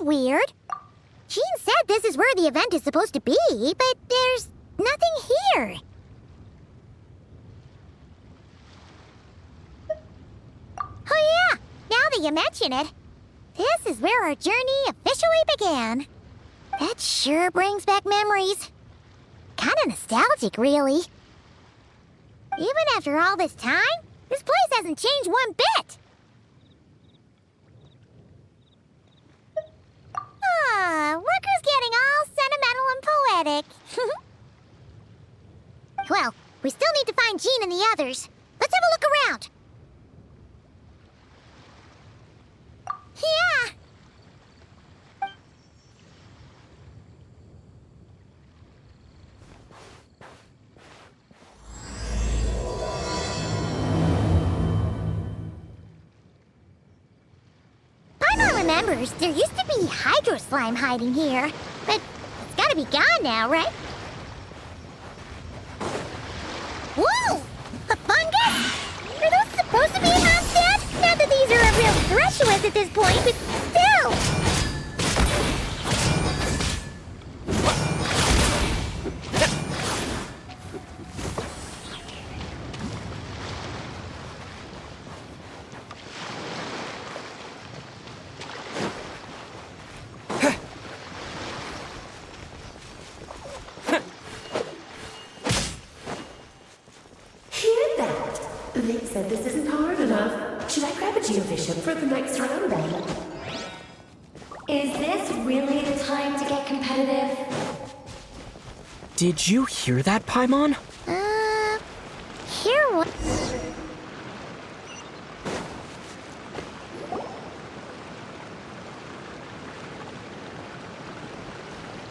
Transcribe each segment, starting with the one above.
weird. Jean said this is where the event is supposed to be, but there's nothing here. Oh yeah, now that you mention it, this is where our journey officially began. That sure brings back memories. Kinda nostalgic, really. Even after all this time, this place hasn't changed one bit. Look who's getting all sentimental and poetic. Well, we still need to find Jean and the others. Let's have a look around. Yeah. Paimon remembers there used to be hydro slime hiding here, but it's gotta be gone now, right? Whoa! A fungus? Are those supposed to be a monster? Not that these are a real threat to us at this point, but still! They said this isn't hard enough. Should I grab a geovision for the next round then? Is this really the time to get competitive? Did you hear that, Paimon? Hear what?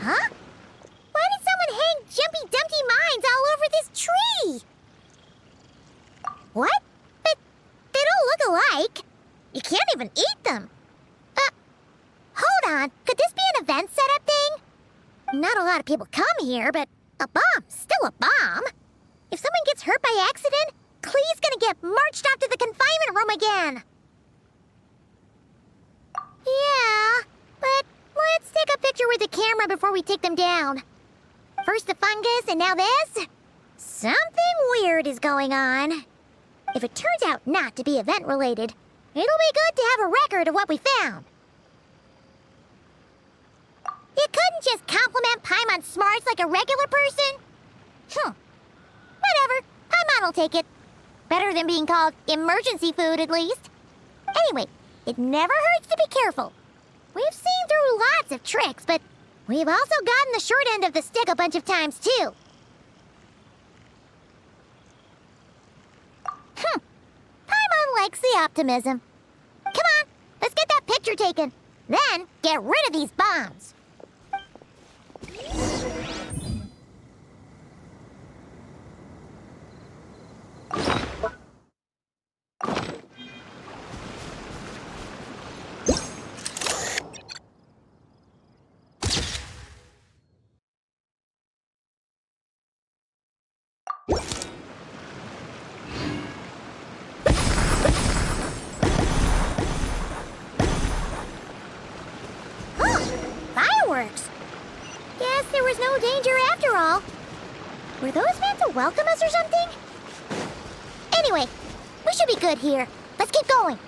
Huh? Why did someone hang Jumpy Dumpty mines all over this tree? What? But they don't look alike. You can't even eat them. Hold on. Could this be an event setup thing? Not a lot of people come here, but a bomb's still a bomb. If someone gets hurt by accident, Klee's gonna get marched off to the confinement room again. Yeah, but let's take a picture with the camera before we take them down. First the fungus, and now this? Something weird is going on. If it turns out not to be event-related, it'll be good to have a record of what we found. You couldn't just compliment Paimon's smarts like a regular person? Whatever. Paimon will take it. Better than being called emergency food, at least. Anyway, it never hurts to be careful. We've seen through lots of tricks, but we've also gotten the short end of the stick a bunch of times, too. Paimon likes the optimism. Come on, let's get that picture taken. Then, get rid of these bombs. Fireworks! Guess there was no danger after all. Were those meant to welcome us or something? Anyway, we should be good here. Let's keep going.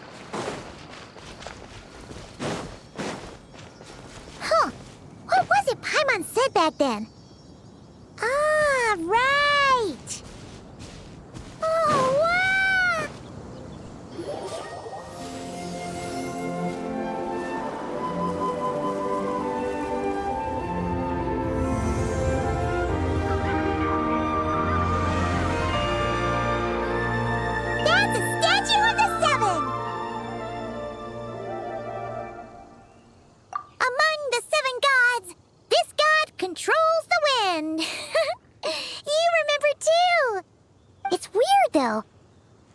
What was it Paimon said back then? Ah, right! Oh, wow! Controls the wind. You remember too. It's weird though.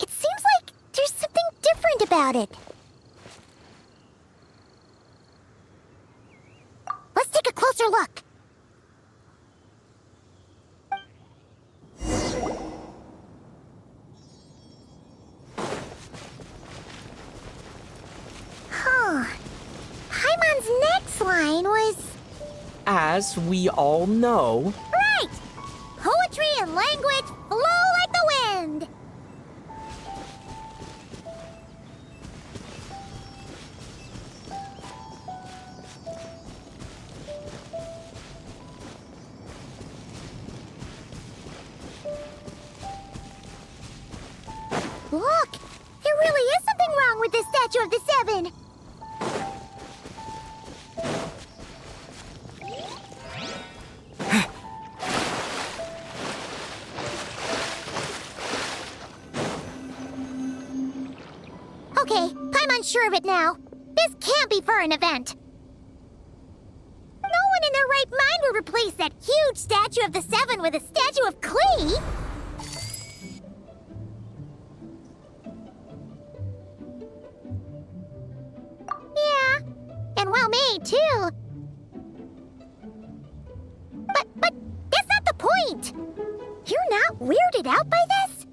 It seems like there's something different about it. Let's take a closer look. Paimon's neck slime line was? As we all know, Right! Poetry and language flow like the wind! Look! There really is something wrong with this statue of the Seven! Okay, I'm unsure of it now. This can't be for an event. No one in their right mind would replace that huge statue of the Seven with a statue of Klee! Yeah, and well made, too. But that's not the point! You're not weirded out by this?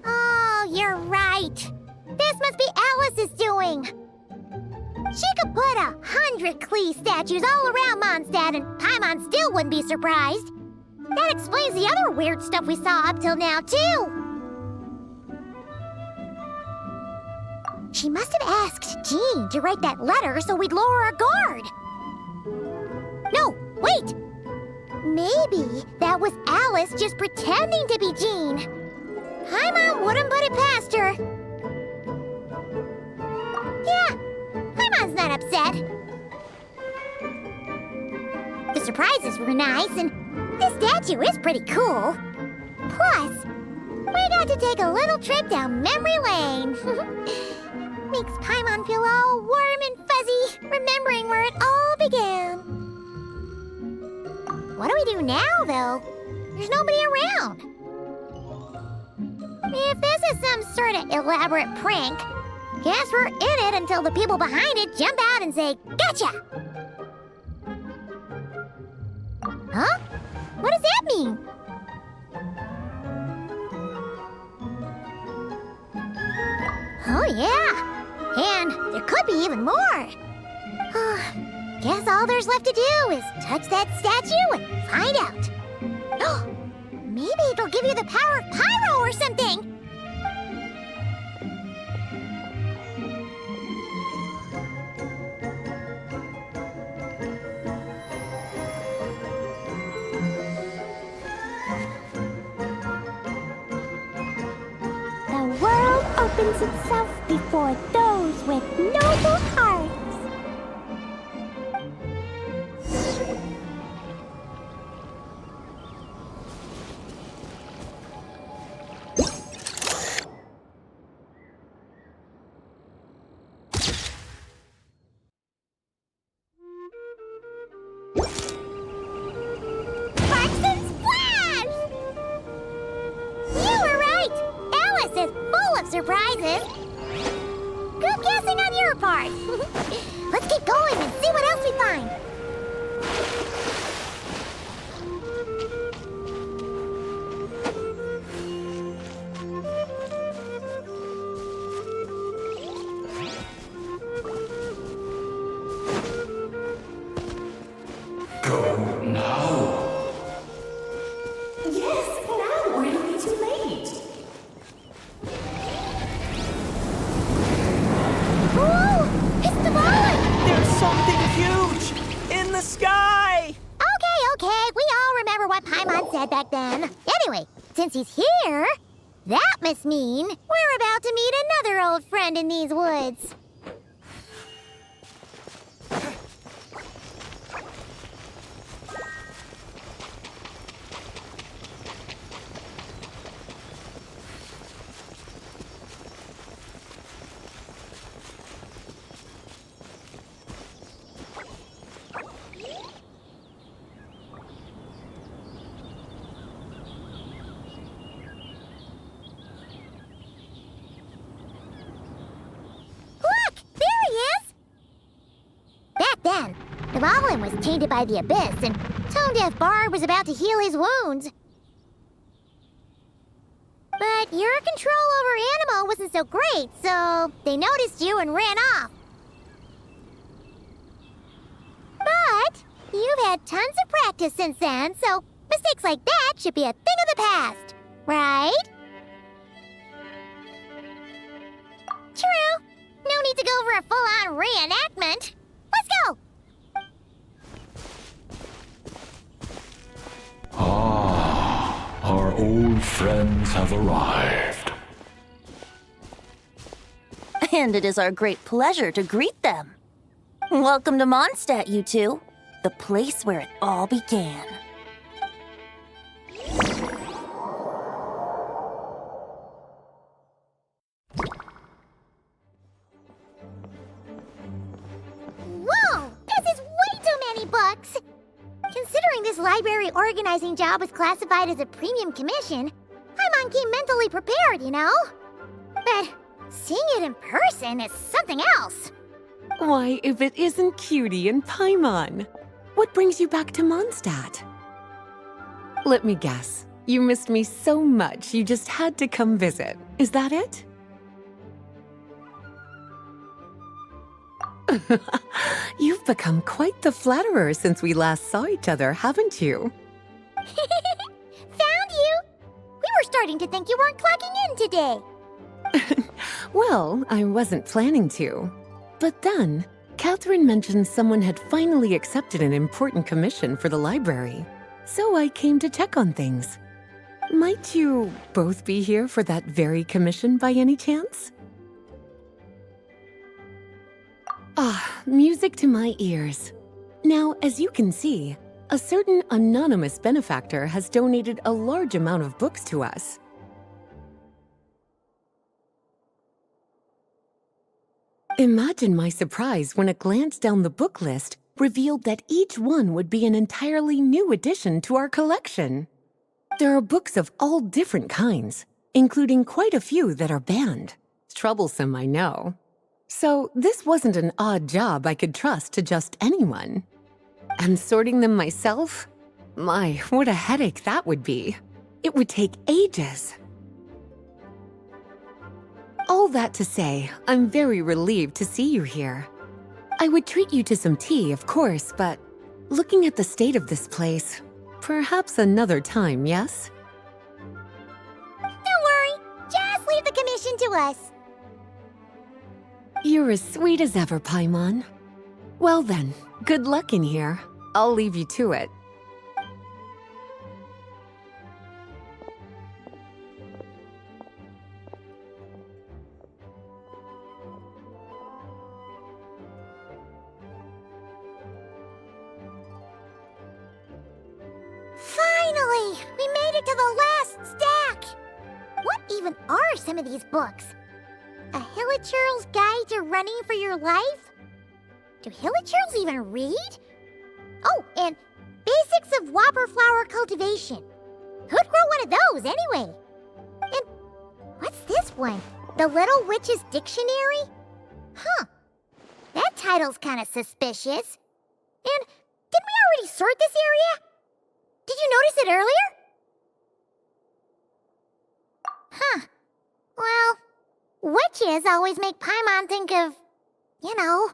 Oh, you're right. This must be Alice's doing. She could put 100 Klee statues all around Mondstadt and Paimon still wouldn't be surprised. That explains the other weird stuff we saw up till now, too. She must have asked Jean to write that letter so we'd lower our guard. No, wait! Maybe that was Alice just pretending to be Jean. Paimon wouldn't put it past her. Yeah, Paimon's not upset. The surprises were nice, and this statue is pretty cool. Plus, we got to take a little trip down memory lane. Makes Paimon feel all warm and fuzzy, remembering where it all began. What do we do now, though? There's nobody around. If this is some sort of elaborate prank, guess we're in it until the people behind it jump out and say, "Gotcha!" Huh? What does that mean? Oh, yeah. And there could be even more. Guess all there's left to do is touch that statue and find out. Maybe it'll give you the power of pyro or something. The world opens itself before those with noble hearts. Sparks and splash! You were right! Alice is full of surprises. Good guessing on your part. Let's keep going and see what else we find. Go now. Yes, now, or it'll be too late. Whoa! It's the ball! there's something huge in the sky! Okay, we all remember what Paimon said back then. Anyway, since he's here, that must mean we're about to meet another old friend in these woods. Then, the Goblin was tainted by the Abyss, and Tone Deaf Bard was about to heal his wounds. But your control over Animo wasn't so great, so they noticed you and ran off. But you've had tons of practice since then, so mistakes like that should be a thing of the past, right? True. No need to go over a full-on reenactment. Let's go! Ah, our old friends have arrived. And it is our great pleasure to greet them. Welcome to Mondstadt, you two. The place where it all began. Whoa! This is way too many books! Considering this library organizing job was classified as a premium commission, Paimon came mentally prepared, you know? But seeing it in person is something else. Why, if it isn't Cutie and Paimon? What brings you back to Mondstadt? Let me guess. You missed me so much you just had to come visit. Is that it? You've become quite the flatterer since we last saw each other, haven't you? Found you! We were starting to think you weren't clocking in today. Well, I wasn't planning to. But then, Catherine mentioned someone had finally accepted an important commission for the library. So I came to check on things. Might you both be here for that very commission by any chance? Ah, music to my ears. Now, as you can see, a certain anonymous benefactor has donated a large amount of books to us. Imagine my surprise when a glance down the book list revealed that each one would be an entirely new addition to our collection. There are books of all different kinds, including quite a few that are banned. Troublesome, I know. So this wasn't an odd job I could trust to just anyone. And sorting them myself? My, what a headache that would be. It would take ages. All that to say, I'm very relieved to see you here. I would treat you to some tea, of course, but looking at the state of this place, perhaps another time, yes? Don't worry, just leave the commission to us. You're as sweet as ever, Paimon. Well then, good luck in here. I'll leave you to it. Finally! We made it to the last stack! What even are some of these books? A Hilichurl's Guide to Running for Your Life? Do Hilichurls even read? Oh, and Basics of Whopper Flower Cultivation. Who'd grow one of those, anyway? And what's this one? The Little Witch's Dictionary? Huh. That title's kind of suspicious. And didn't we already sort this area? Did you notice it earlier? Huh. Well, witches always make Paimon think of, you know...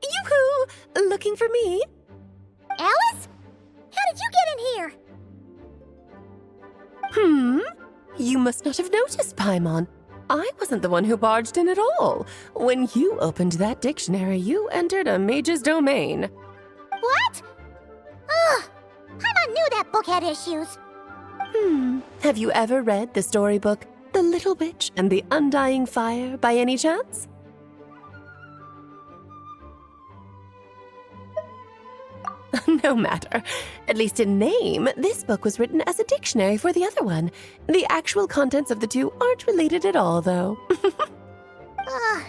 Yoo-hoo! Looking for me? Alice? How did you get in here? You must not have noticed, Paimon. I wasn't the one who barged in at all. When you opened that dictionary, you entered a mage's domain. What? Ugh! Paimon knew that book had issues. Have you ever read the storybook, The Little Witch and the Undying Fire, by any chance? No matter. At least in name, this book was written as a dictionary for the other one. The actual contents of the two aren't related at all, though. Ugh.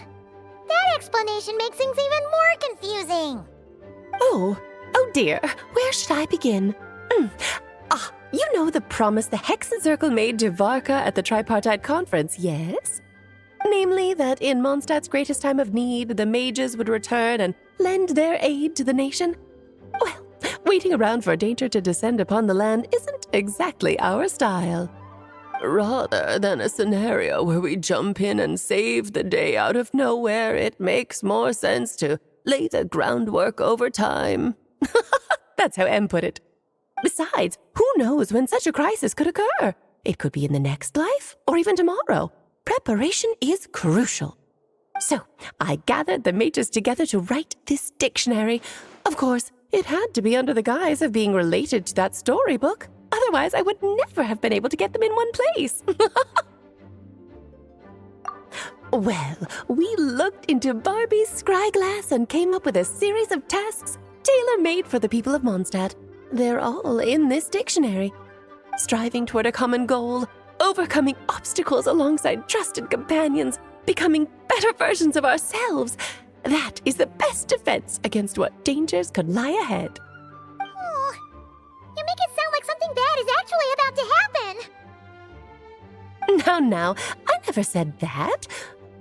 That explanation makes things even more confusing. Oh dear. Where should I begin? You know the promise the Hexen Circle made to Varka at the Tripartite Conference, yes? Namely, that in Mondstadt's greatest time of need, the mages would return and lend their aid to the nation. Waiting around for danger to descend upon the land isn't exactly our style. Rather than a scenario where we jump in and save the day out of nowhere, it makes more sense to lay the groundwork over time. That's how Em put it. Besides, who knows when such a crisis could occur? It could be in the next life, or even tomorrow. Preparation is crucial. So, I gathered the mages together to write this dictionary. Of course, it had to be under the guise of being related to that storybook. Otherwise, I would never have been able to get them in one place. Well, we looked into Barbie's scryglass and came up with a series of tasks tailor-made for the people of Mondstadt. They're all in this dictionary. Striving toward a common goal, overcoming obstacles alongside trusted companions, becoming better versions of ourselves. That is the best defense against what dangers could lie ahead. Oh, you make it sound like something bad is actually about to happen. Now, I never said that.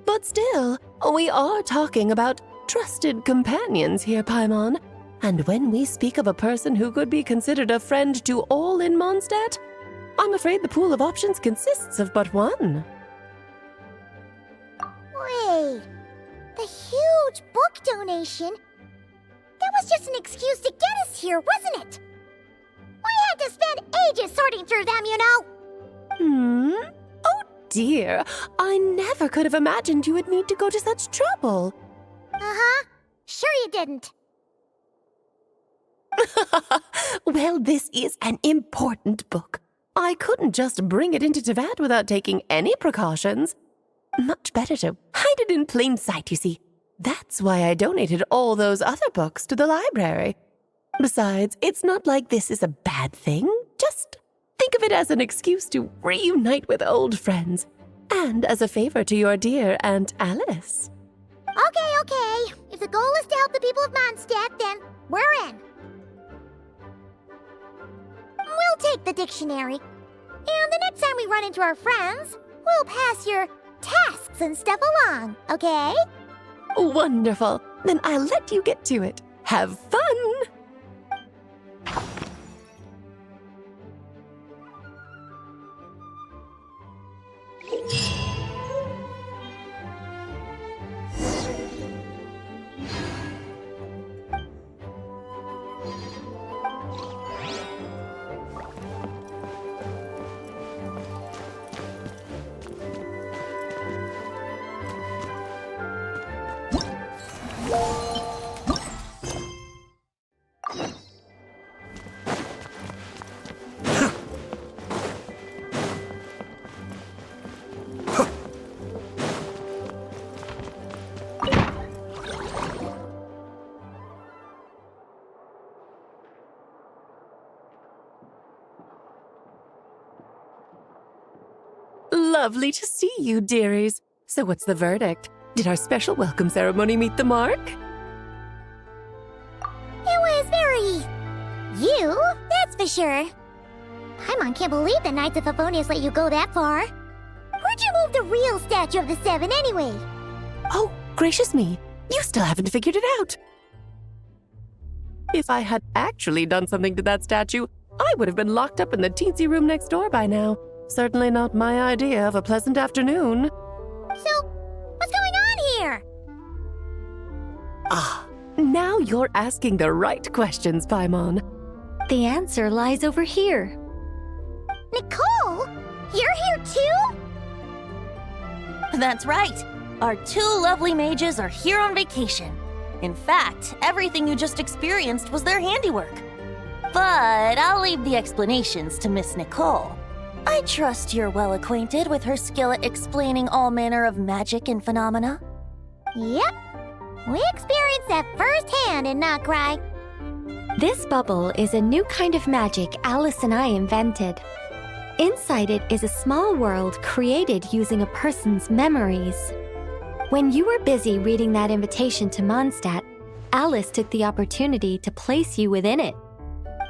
But still, we are talking about trusted companions here, Paimon. And when we speak of a person who could be considered a friend to all in Mondstadt, I'm afraid the pool of options consists of but one. Wait, the huge book donation? That was just an excuse to get us here, wasn't it? We had to spend ages sorting through them, you know. Oh dear, I never could have imagined you would need to go to such trouble. Uh-huh. Sure you didn't. Well, this is an important book. I couldn't just bring it into Teyvat without taking any precautions. Much better to hide it in plain sight, you see. That's why I donated all those other books to the library. Besides, it's not like this is a bad thing. Just think of it as an excuse to reunite with old friends. And as a favor to your dear Aunt Alice. Okay. If the goal is to help the people of Mondstadt, then we're in. We'll take the dictionary. And the next time we run into our friends, we'll pass your tasks and stuff along, okay? Wonderful. Then I'll let you get to it. Have fun! Lovely to see you, dearies. So what's the verdict? Did our special welcome ceremony meet the mark? It was very... you, that's for sure. Paimon can't believe the Knights of Favonius let you go that far. Where'd you move the real statue of the Seven anyway? Oh, gracious me. You still haven't figured it out. If I had actually done something to that statue, I would have been locked up in the teensy room next door by now. Certainly not my idea of a pleasant afternoon. So, what's going on here? Ah, now you're asking the right questions, Paimon. The answer lies over here. Nicole? You're here too? That's right. Our two lovely mages are here on vacation. In fact, everything you just experienced was their handiwork. But I'll leave the explanations to Miss Nicole. I trust you're well acquainted with her skill at explaining all manner of magic and phenomena. Yep. We experienced that firsthand in Knockry. This bubble is a new kind of magic Alice and I invented. Inside it is a small world created using a person's memories. When you were busy reading that invitation to Mondstadt, Alice took the opportunity to place you within it.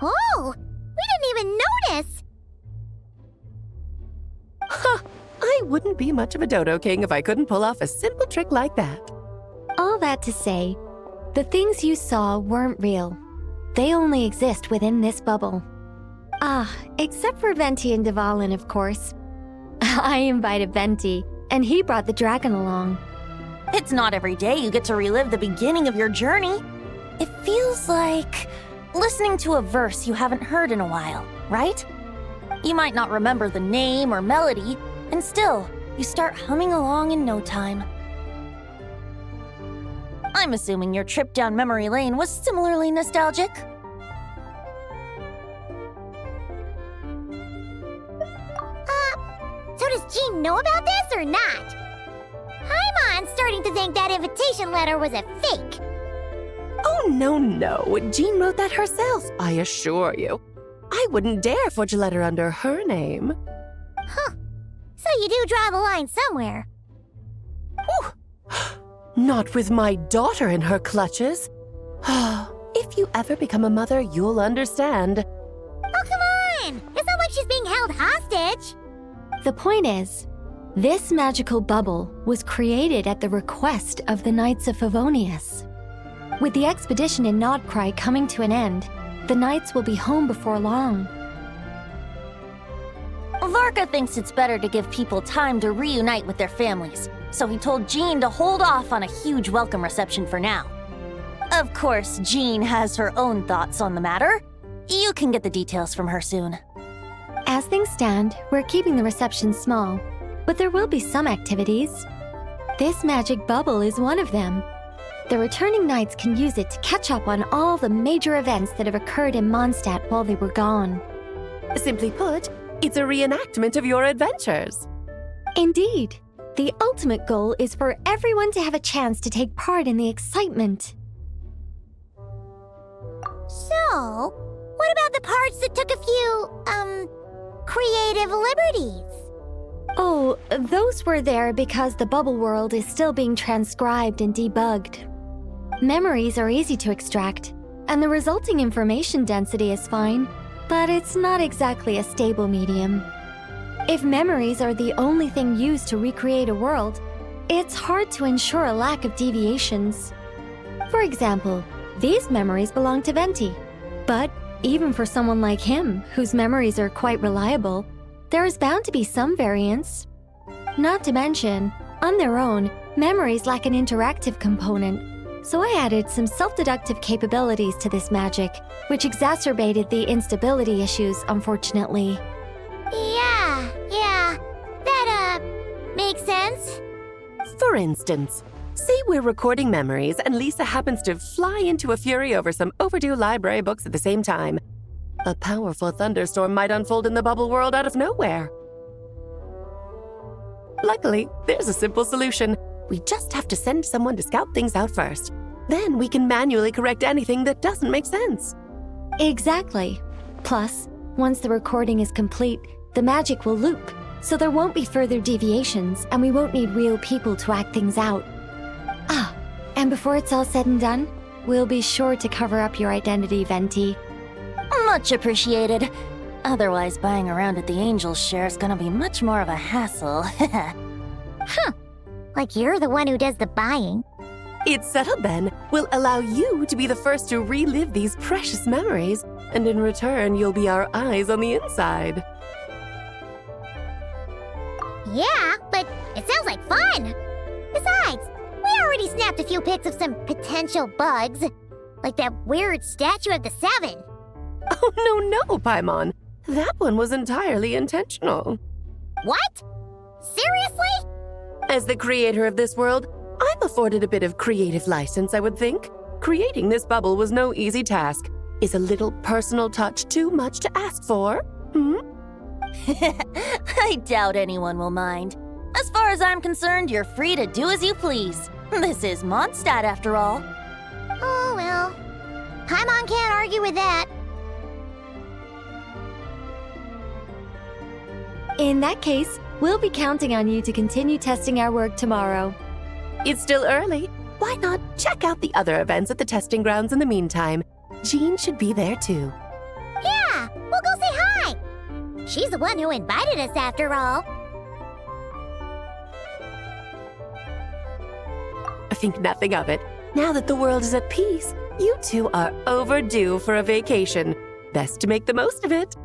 Oh, we didn't even notice. Huh, I wouldn't be much of a dodo king if I couldn't pull off a simple trick like that. All that to say, the things you saw weren't real. They only exist within this bubble. Ah, except for Venti and Dvalin, of course. I invited Venti, and he brought the dragon along. It's not every day you get to relive the beginning of your journey. It feels like listening to a verse you haven't heard in a while, right? You might not remember the name or melody, and still, you start humming along in no time. I'm assuming your trip down memory lane was similarly nostalgic. So does Jean know about this or not? Paimon's starting to think that invitation letter was a fake. Oh, no. Jean wrote that herself, I assure you. I wouldn't dare forge a letter under her name. Huh. So you do draw the line somewhere. Whew. Not with my daughter in her clutches. If you ever become a mother, you'll understand. Oh, come on! It's not like she's being held hostage. The point is, this magical bubble was created at the request of the Knights of Favonius. With the expedition in Nodcry coming to an end, the Knights will be home before long. Varka thinks it's better to give people time to reunite with their families, so he told Jean to hold off on a huge welcome reception for now. Of course, Jean has her own thoughts on the matter. You can get the details from her soon. As things stand, we're keeping the reception small, but there will be some activities. This magic bubble is one of them. The returning knights can use it to catch up on all the major events that have occurred in Mondstadt while they were gone. Simply put, it's a reenactment of your adventures. Indeed. The ultimate goal is for everyone to have a chance to take part in the excitement. So, what about the parts that took a few, creative liberties? Oh, those were there because the bubble world is still being transcribed and debugged. Memories are easy to extract, and the resulting information density is fine, but it's not exactly a stable medium. If memories are the only thing used to recreate a world, it's hard to ensure a lack of deviations. For example, these memories belong to Venti, but even for someone like him, whose memories are quite reliable, there is bound to be some variance. Not to mention, on their own, memories lack an interactive component, so I added some self-deductive capabilities to this magic, which exacerbated the instability issues, unfortunately. Yeah, that, makes sense. For instance, say we're recording memories and Lisa happens to fly into a fury over some overdue library books at the same time. A powerful thunderstorm might unfold in the bubble world out of nowhere. Luckily, there's a simple solution. We just have to send someone to scout things out first. Then we can manually correct anything that doesn't make sense. Exactly. Plus, once the recording is complete, the magic will loop, so there won't be further deviations, and we won't need real people to act things out. Ah, and before it's all said and done, we'll be sure to cover up your identity, Venti. Much appreciated. Otherwise, buying around at the Angel's share is gonna be much more of a hassle. Huh. Like you're the one who does the buying. It's settled then. We'll allow you to be the first to relive these precious memories, and in return, you'll be our eyes on the inside. Yeah, but it sounds like fun. Besides, we already snapped a few pics of some potential bugs, like that weird statue of the Seven. Oh, no, Paimon. That one was entirely intentional. What? Seriously? As the creator of this world, I'm afforded a bit of creative license, I would think. Creating this bubble was no easy task. Is a little personal touch too much to ask for? I doubt anyone will mind. As far as I'm concerned, you're free to do as you please. This is Mondstadt, after all. Oh, well. Paimon can't argue with that. In that case, we'll be counting on you to continue testing our work tomorrow. It's still early. Why not check out the other events at the testing grounds in the meantime? Jean should be there too. Yeah, we'll go say hi. She's the one who invited us after all. Think nothing of it. Now that the world is at peace, You two are overdue for a vacation. Best to make the most of it.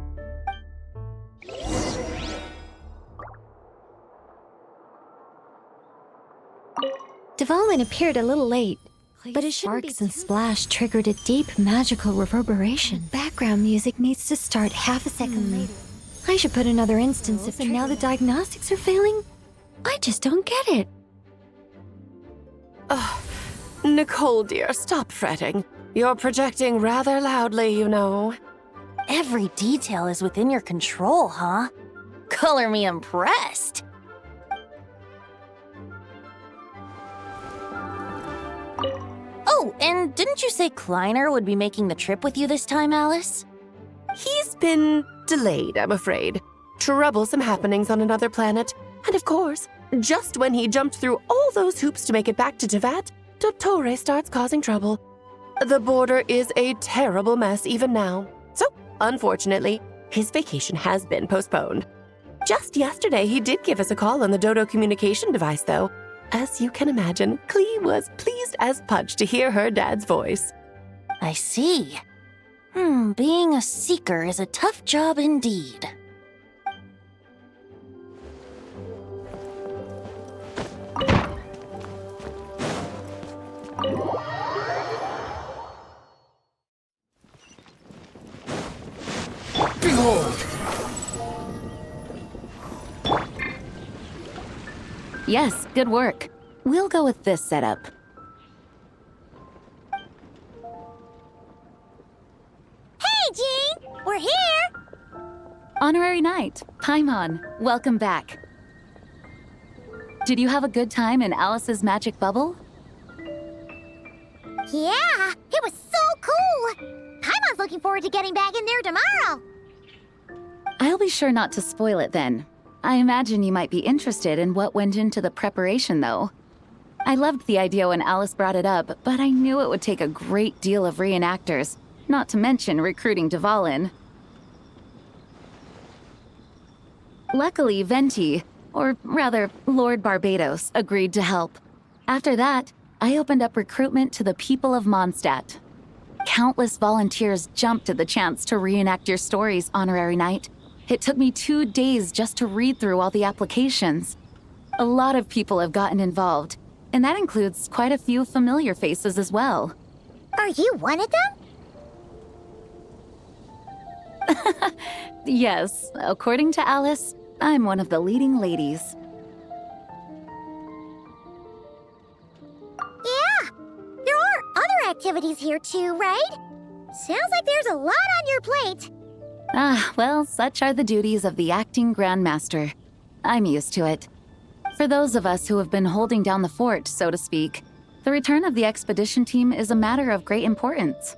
Dvalin appeared a little late, but his sparks and splash triggered a deep magical reverberation. Background music needs to start half a second later. I should put another instance if now the diagnostics are failing. I just don't get it. Nicole, dear, stop fretting. You're projecting rather loudly, you know. Every detail is within your control, huh? Color me impressed. Oh, and didn't you say Kleiner would be making the trip with you this time, Alice? He's been delayed, I'm afraid. Troublesome happenings on another planet. And of course, just when he jumped through all those hoops to make it back to Tevat, Dottore starts causing trouble. The border is a terrible mess even now. So, unfortunately, his vacation has been postponed. Just yesterday, he did give us a call on the Dodo communication device, though. As you can imagine, Klee was pleased as punch to hear her dad's voice. I see. Being a seeker is a tough job indeed. Behold! Yes, good work. We'll go with this setup. Hey, Jean! We're here! Honorary Knight, Paimon, welcome back. Did you have a good time in Alice's magic bubble? Yeah, it was so cool! Paimon's looking forward to getting back in there tomorrow! I'll be sure not to spoil it then. I imagine you might be interested in what went into the preparation, though. I loved the idea when Alice brought it up, but I knew it would take a great deal of reenactors, not to mention recruiting Dvalin. Luckily, Venti, or rather, Lord Barbados, agreed to help. After that, I opened up recruitment to the people of Mondstadt. Countless volunteers jumped at the chance to reenact your stories, Honorary Knight. It took me 2 days just to read through all the applications. A lot of people have gotten involved, and that includes quite a few familiar faces as well. Are you one of them? Yes, according to Alice, I'm one of the leading ladies. Yeah, there are other activities here too, right? Sounds like there's a lot on your plate. Well, such are the duties of the acting Grandmaster. I'm used to it. For those of us who have been holding down the fort, so to speak, the return of the expedition team is a matter of great importance.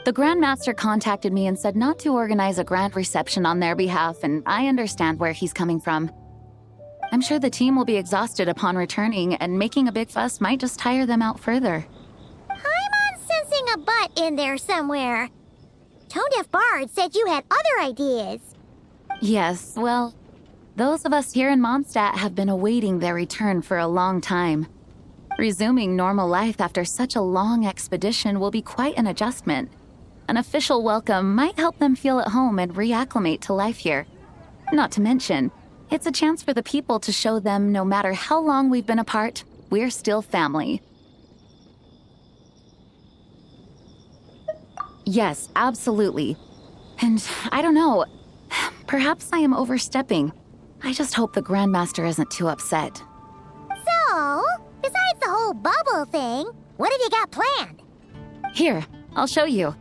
The Grandmaster contacted me and said not to organize a grand reception on their behalf, and I understand where he's coming from. I'm sure the team will be exhausted upon returning, and making a big fuss might just tire them out further. I'm sensing a butt in there somewhere. Tone-deaf Bard said you had other ideas. Yes, well, those of us here in Mondstadt have been awaiting their return for a long time. Resuming normal life after such a long expedition will be quite an adjustment. An official welcome might help them feel at home and reacclimate to life here. Not to mention, it's a chance for the people to show them no matter how long we've been apart, we're still family. Yes, absolutely. And I don't know, perhaps I am overstepping. I just hope the Grandmaster isn't too upset. So, besides the whole bubble thing, what have you got planned? Here, I'll show you.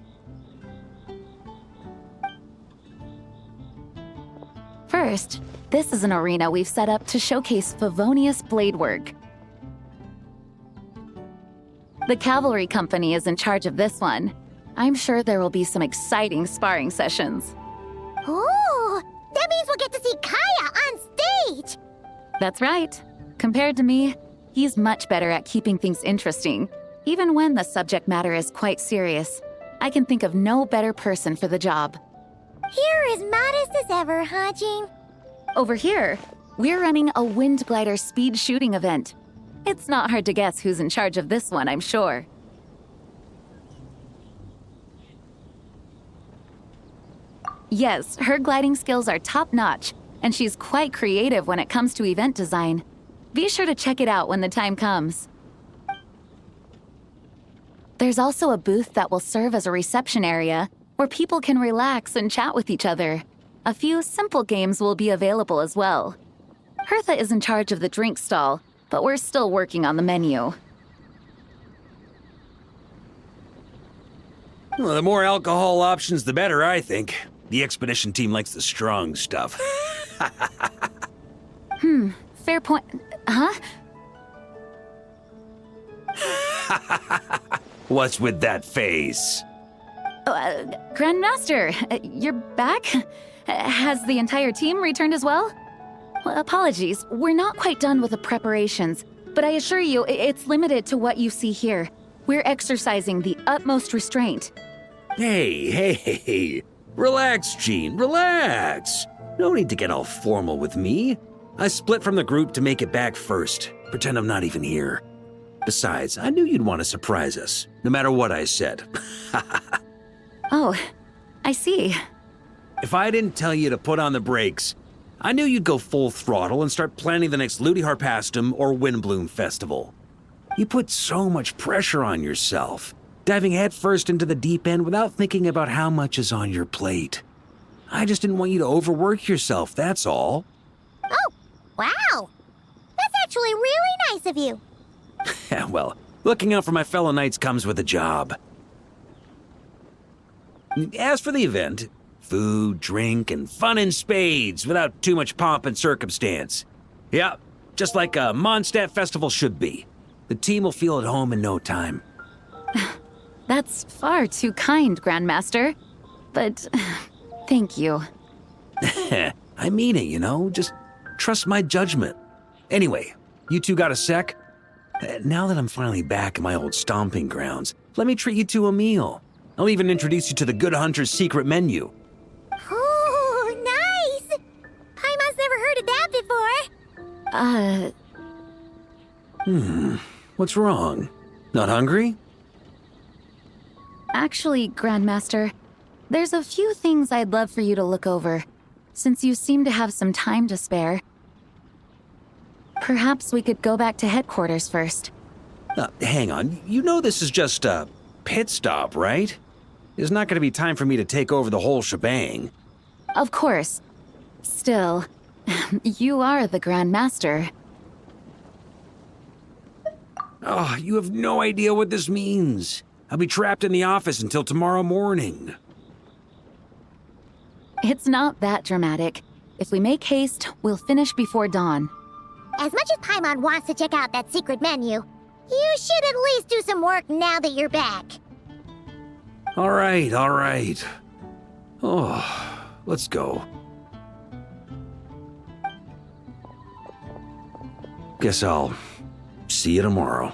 First, this is an arena we've set up to showcase Favonius blade work. The Cavalry Company is in charge of this one. I'm sure there will be some exciting sparring sessions. Ooh, that means we'll get to see Kaya on stage! That's right. Compared to me, he's much better at keeping things interesting, even when the subject matter is quite serious. I can think of no better person for the job. You're as modest as ever, huh, Jean? Over here, we're running a wind glider speed shooting event. It's not hard to guess who's in charge of this one, I'm sure. Yes, her gliding skills are top-notch, and she's quite creative when it comes to event design. Be sure to check it out when the time comes. There's also a booth that will serve as a reception area where people can relax and chat with each other. A few simple games will be available as well. Hertha is in charge of the drink stall, but we're still working on the menu. Well, the more alcohol options, the better, I think. The expedition team likes the strong stuff. Fair point. Huh? What's with that face? Grandmaster, you're back? Has the entire team returned as well? Well, apologies, we're not quite done with the preparations, but I assure you, it's limited to what you see here. We're exercising the utmost restraint. Hey. Relax, Jean, relax. No need to get all formal with me. I split from the group to make it back first. Pretend I'm not even here. Besides, I knew you'd want to surprise us, no matter what I said. Oh, I see. If I didn't tell you to put on the brakes, I knew you'd go full throttle and start planning the next Ludi Harpastum or Windbloom Festival. You put so much pressure on yourself, diving headfirst into the deep end without thinking about how much is on your plate. I just didn't want you to overwork yourself, that's all. Oh, wow. That's actually really nice of you. Yeah, well, looking out for my fellow knights comes with a job. As for the event, food, drink, and fun in spades without too much pomp and circumstance. Yeah, just like a Mondstadt festival should be. The team will feel at home in no time. That's far too kind, Grandmaster. But thank you. I mean it, you know? Just trust my judgment. Anyway, you two got a sec? Now that I'm finally back in my old stomping grounds, let me treat you to a meal. I'll even introduce you to the Good Hunter's secret menu. Oh, nice! Paimon's never heard of that before. What's wrong? Not hungry? Actually, Grandmaster, there's a few things I'd love for you to look over, since you seem to have some time to spare. Perhaps we could go back to headquarters first. Hang on, you know this is just a pit stop, right? There's not going to be time for me to take over the whole shebang. Of course. Still, you are the Grandmaster. Oh, you have no idea what this means. I'll be trapped in the office until tomorrow morning. It's not that dramatic. If we make haste, we'll finish before dawn. As much as Paimon wants to check out that secret menu, you should at least do some work now that you're back. All right. Oh, let's go. Guess I'll see you tomorrow.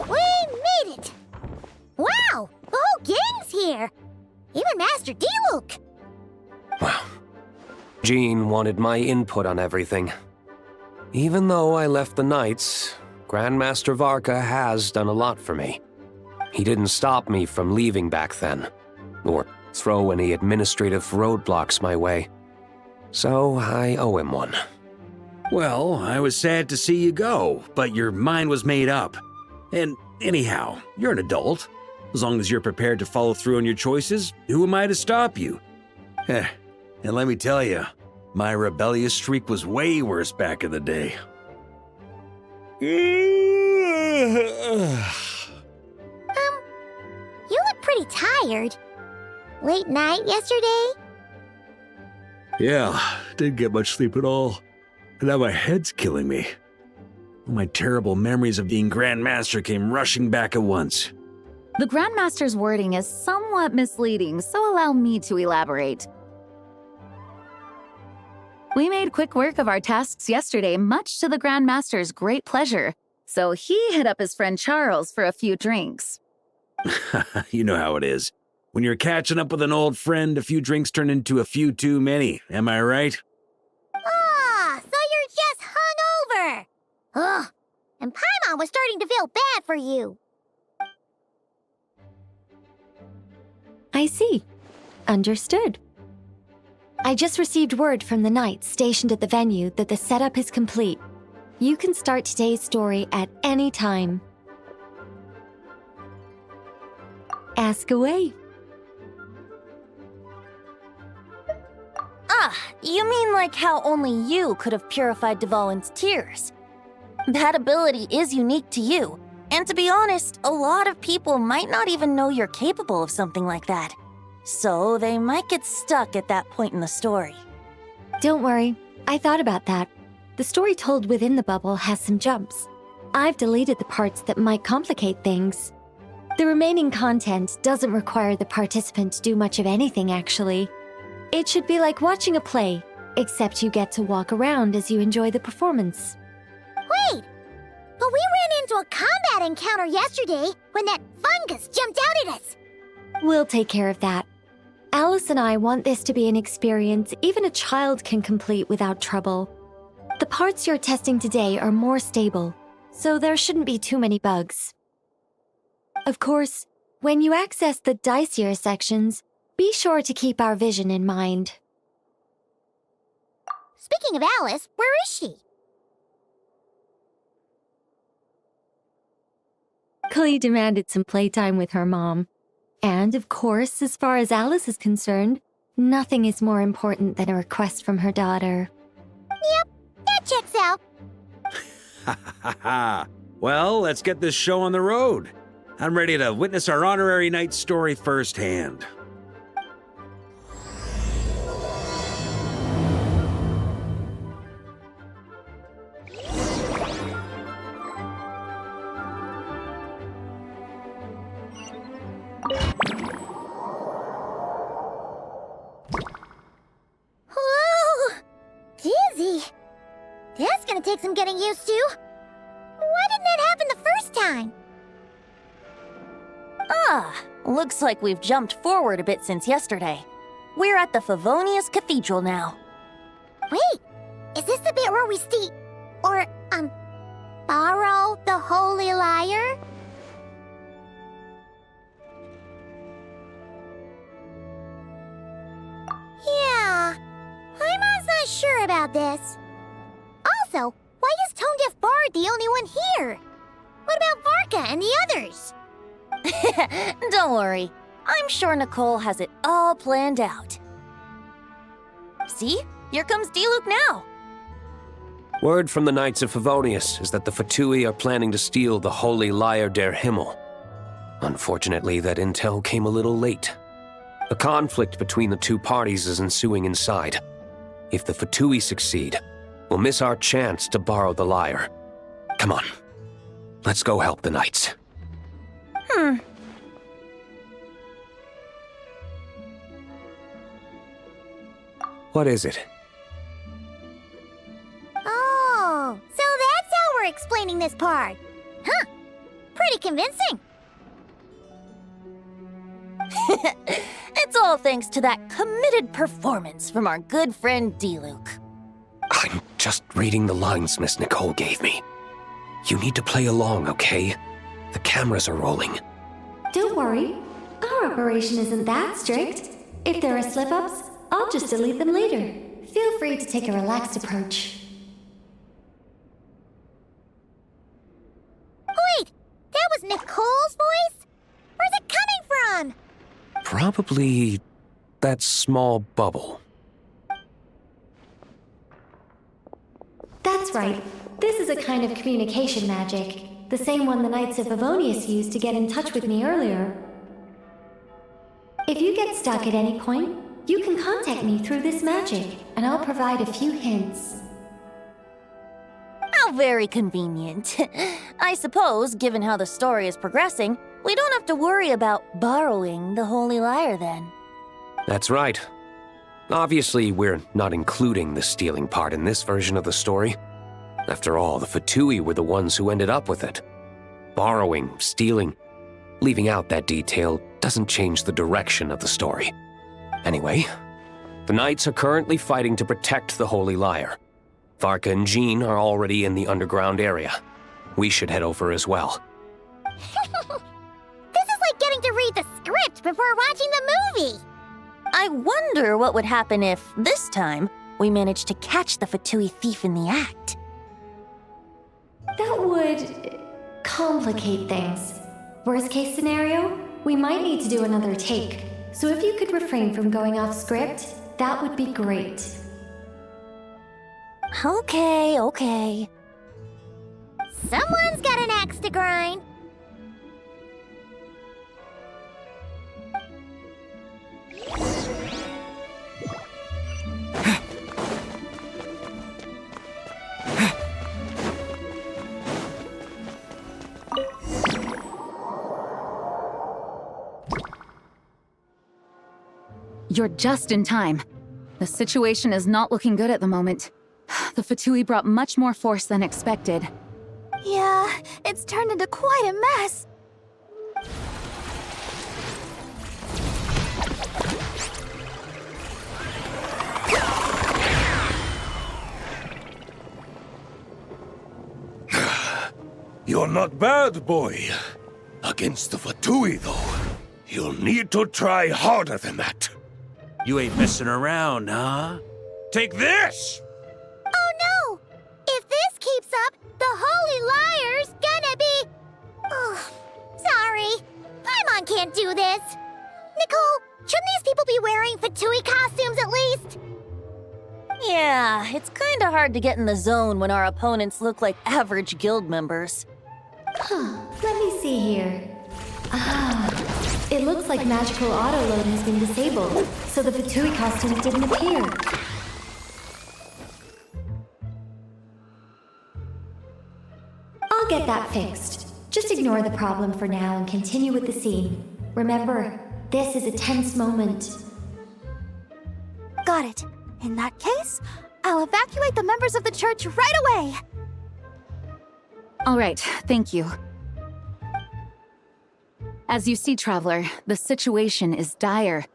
We made it! Wow, the whole gang's here! Even Master Diluc! Wow. Jean wanted my input on everything. Even though I left the Knights, Grandmaster Varka has done a lot for me. He didn't stop me from leaving back then, or throw any administrative roadblocks my way. So I owe him one. Well, I was sad to see you go, but your mind was made up. And anyhow, you're an adult. As long as you're prepared to follow through on your choices, who am I to stop you? And let me tell you, my rebellious streak was way worse back in the day. You look pretty tired. Late night yesterday? Yeah, didn't get much sleep at all. And now my head's killing me. My terrible memories of being Grandmaster came rushing back at once. The Grandmaster's wording is somewhat misleading, so allow me to elaborate. We made quick work of our tasks yesterday, much to the Grandmaster's great pleasure, so he hit up his friend Charles for a few drinks. You know how it is. When you're catching up with an old friend, a few drinks turn into a few too many, am I right? Ah, so you're just hungover. Ugh, and Paimon was starting to feel bad for you. I see. Understood. I just received word from the knights stationed at the venue that the setup is complete. You can start today's story at any time. Ask away. Ah, you mean like how only you could have purified Dvalin's tears? That ability is unique to you, and to be honest, a lot of people might not even know you're capable of something like that. So they might get stuck at that point in the story. Don't worry, I thought about that. The story told within the bubble has some jumps. I've deleted the parts that might complicate things. The remaining content doesn't require the participant to do much of anything, actually. It should be like watching a play, except you get to walk around as you enjoy the performance. Wait, but we ran into a combat encounter yesterday when that fungus jumped out at us. We'll take care of that. Alice and I want this to be an experience even a child can complete without trouble. The parts you're testing today are more stable, so there shouldn't be too many bugs. Of course, when you access the dicier sections, be sure to keep our vision in mind. Speaking of Alice, where is she? Klee demanded some playtime with her mom. And, of course, as far as Alice is concerned, nothing is more important than a request from her daughter. Yep, that checks out. Ha ha ha. Well, let's get this show on the road. I'm ready to witness our honorary knight's story firsthand. Whoa! Dizzy. That's gonna take some getting used to. Why didn't that happen the first time? Ah, looks like we've jumped forward a bit since yesterday. We're at the Favonius Cathedral now. Wait, is this the bit where we borrow the Holy Lyre? Yeah, I'm not sure about this. Also, why is Tone Deaf Bard the only one here? What about Varka and the others? Don't worry. I'm sure Nicole has it all planned out. See? Here comes Diluc now. Word from the Knights of Favonius is that the Fatui are planning to steal the Holy Lyre der Himmel. Unfortunately, that intel came a little late. A conflict between the two parties is ensuing inside. If the Fatui succeed, we'll miss our chance to borrow the lyre. Come on, let's go help the Knights. What is it? Oh, so that's how we're explaining this part. Huh, pretty convincing. It's all thanks to that committed performance from our good friend Diluc. I'm just reading the lines Miss Nicole gave me. You need to play along, okay? The cameras are rolling. Don't worry. Our operation isn't that strict. If there are slip-ups, I'll just delete them later. Feel free to take a relaxed approach. Wait, that was Nicole's voice? Where's it coming from? Probably that small bubble. That's right. This is a kind of communication magic. The same one the Knights of Favonius used to get in touch with me earlier. If you get stuck at any point, you can contact me through this magic, and I'll provide a few hints. How very convenient. I suppose, given how the story is progressing, we don't have to worry about borrowing the Holy Lyre then. That's right. Obviously, we're not including the stealing part in this version of the story. After all, the Fatui were the ones who ended up with it. Borrowing, stealing, leaving out that detail doesn't change the direction of the story. Anyway, the Knights are currently fighting to protect the Holy Lyre. Varka and Jean are already in the underground area. We should head over as well. This is like getting to read the script before watching the movie. I wonder what would happen if, this time, we managed to catch the Fatui thief in the act. That would complicate things. Worst case scenario, we might need to do another take. So if you could refrain from going off script, that would be great. Okay. Someone's got an axe to grind. You're just in time. The situation is not looking good at the moment. The Fatui brought much more force than expected. Yeah, it's turned into quite a mess. You're not bad, boy. Against the Fatui, though, you'll need to try harder than that. You ain't messing around, huh? Take this! Oh no! If this keeps up, the Holy Lyre's gonna be... Oh, sorry. Paimon can't do this. Nicole, shouldn't these people be wearing Fatui costumes at least? Yeah, it's kinda hard to get in the zone when our opponents look like average guild members. Let me see here. It looks like magical autoload has been disabled, so the Fatui costumes didn't appear. I'll get that fixed. Just ignore the problem for now and continue with the scene. Remember, this is a tense moment. Got it. In that case, I'll evacuate the members of the church right away. All right, thank you. As you see, Traveler, the situation is dire.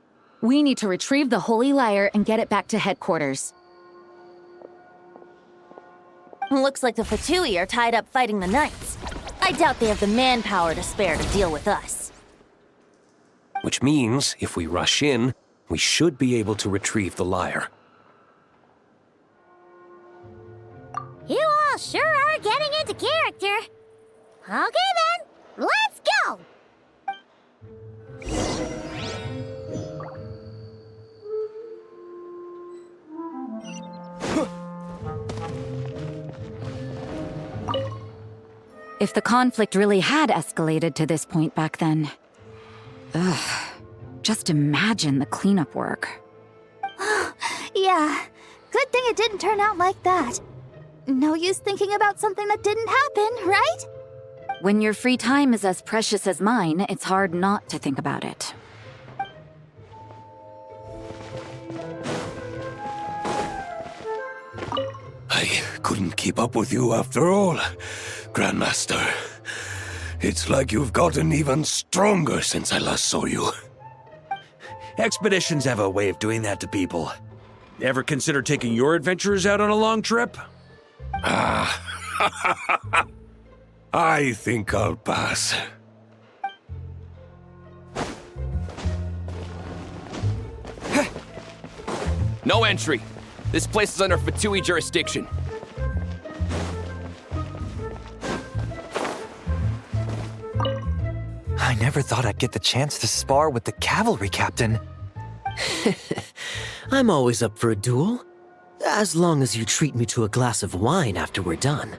We need to retrieve the Holy Lyre and get it back to headquarters. Looks like the Fatui are tied up fighting the Knights. I doubt they have the manpower to spare to deal with us. Which means, if we rush in, we should be able to retrieve the lyre. You all sure are getting into character. Okay then, let's go! If the conflict really had escalated to this point back then... just imagine the cleanup work. Yeah, good thing it didn't turn out like that. No use thinking about something that didn't happen, right? When your free time is as precious as mine, it's hard not to think about it. I couldn't keep up with you after all, Grandmaster. It's like you've gotten even stronger since I last saw you. Expeditions have a way of doing that to people. Ever consider taking your adventurers out on a long trip? I think I'll pass. No entry. This place is under Fatui jurisdiction. I never thought I'd get the chance to spar with the cavalry captain. I'm always up for a duel. As long as you treat me to a glass of wine after we're done.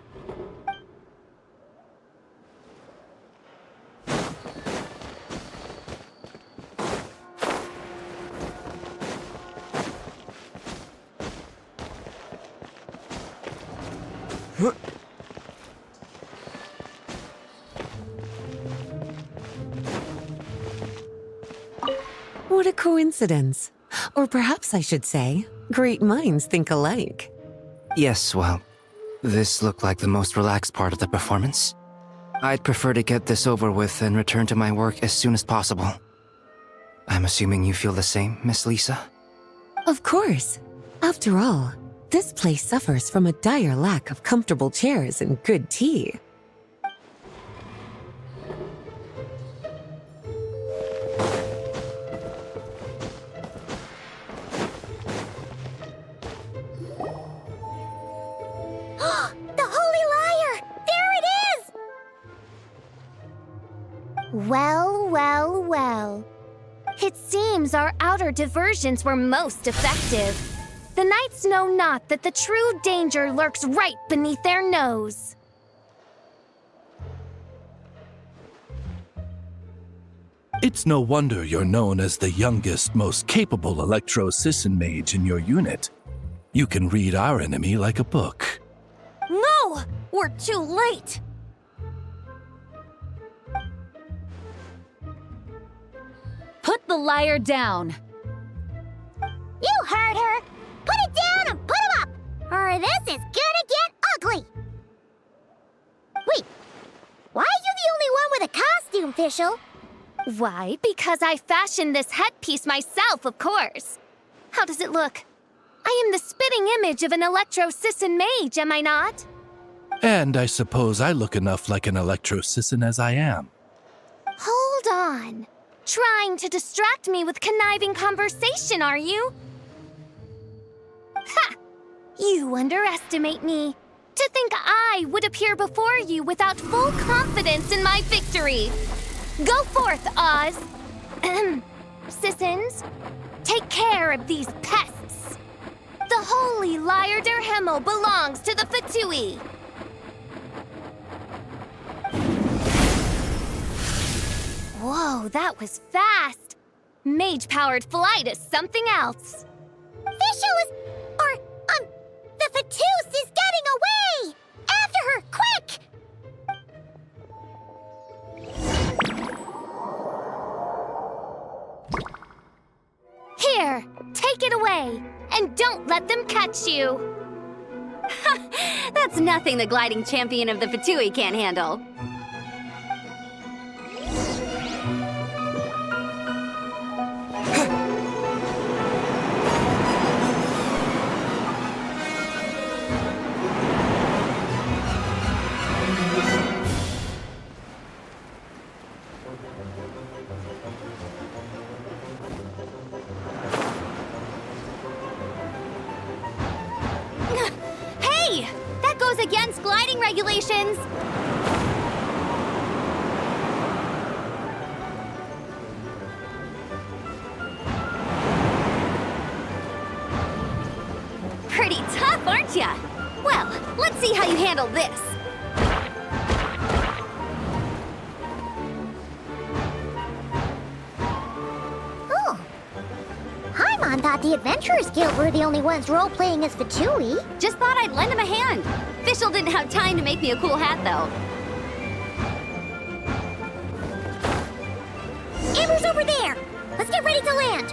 What a coincidence. Or perhaps I should say, great minds think alike. Yes, well, this looked like the most relaxed part of the performance. I'd prefer to get this over with and return to my work as soon as possible. I'm assuming you feel the same, Miss Lisa? Of course. After all, this place suffers from a dire lack of comfortable chairs and good tea. Well, well, well. It seems our outer diversions were most effective. The knights know not that the true danger lurks right beneath their nose. It's no wonder you're known as the youngest, most capable Electro-Sisson mage in your unit. You can read our enemy like a book. No! We're too late! Put the liar down. You heard her! Put it down and put him up! Or this is gonna get ugly! Wait, why are you the only one with a costume, Fischl? Why? Because I fashioned this headpiece myself, of course. How does it look? I am the spitting image of an Electro-Sisson mage, am I not? And I suppose I look enough like an Electro-Sisson as I am. Hold on. Trying to distract me with conniving conversation, are you? Ha! You underestimate me. To think I would appear before you without full confidence in my victory. Go forth, Oz. Sissons, take care of these pests. The holy Liar der Himmel belongs to the Fatui. Whoa, that was fast. Mage-powered flight is something else. Fischl is... the Fatus is getting away! After her, quick! Here, take it away, and don't let them catch you. That's nothing the gliding champion of the Fatui can't handle. Hey! That goes against gliding regulations! Pretty tough, aren't ya? Well, let's see how you handle this. Oh. Paimon thought the Adventurers Guild were the only ones role-playing as Fatui. Just thought I'd lend him a hand. Fischl didn't have time to make me a cool hat, though. Amber's over there! Let's get ready to land!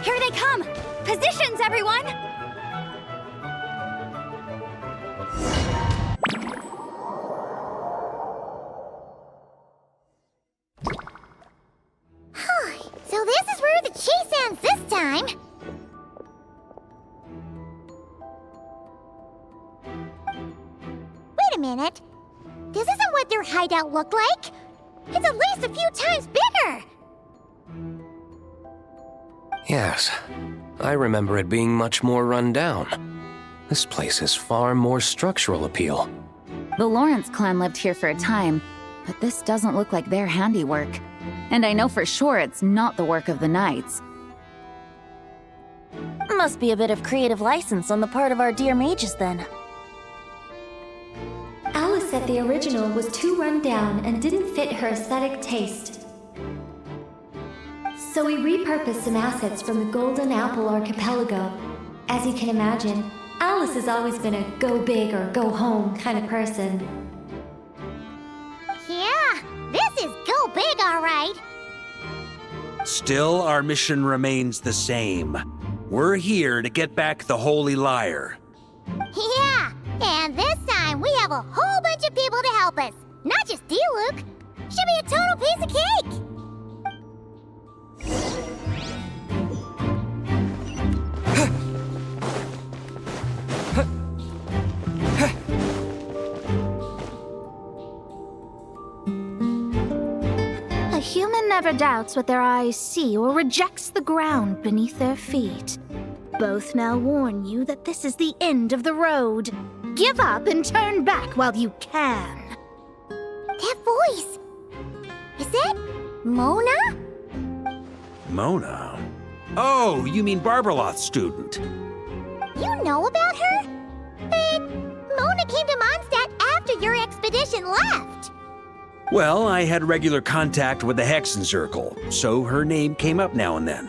Here they come! Positions, everyone! This isn't what their hideout looked like. It's at least a few times bigger. Yes, I remember it being much more run down. This place has far more structural appeal. The Lawrence clan lived here for a time, but this doesn't look like their handiwork. And I know for sure it's not the work of the Knights. Must be a bit of creative license on the part of our dear mages then. Alice said the original was too run down and didn't fit her aesthetic taste. So we repurposed some assets from the Golden Apple Archipelago. As you can imagine, Alice has always been a go big or go home kind of person. Yeah, this is go big, all right. Still, our mission remains the same. We're here to get back the Holy Lyre. Yeah, and this time we have a whole bunch of people to help us. Not just you, Luke. Should be a total piece of cake. A human never doubts what their eyes see or rejects the ground beneath their feet. Both now warn you that this is the end of the road. Give up and turn back while you can. That voice. Is that Mona? Mona? Oh, you mean Barbarloth's student. You know about her? But Mona came to Mondstadt after your expedition left. Well, I had regular contact with the Hexencircle, so her name came up now and then.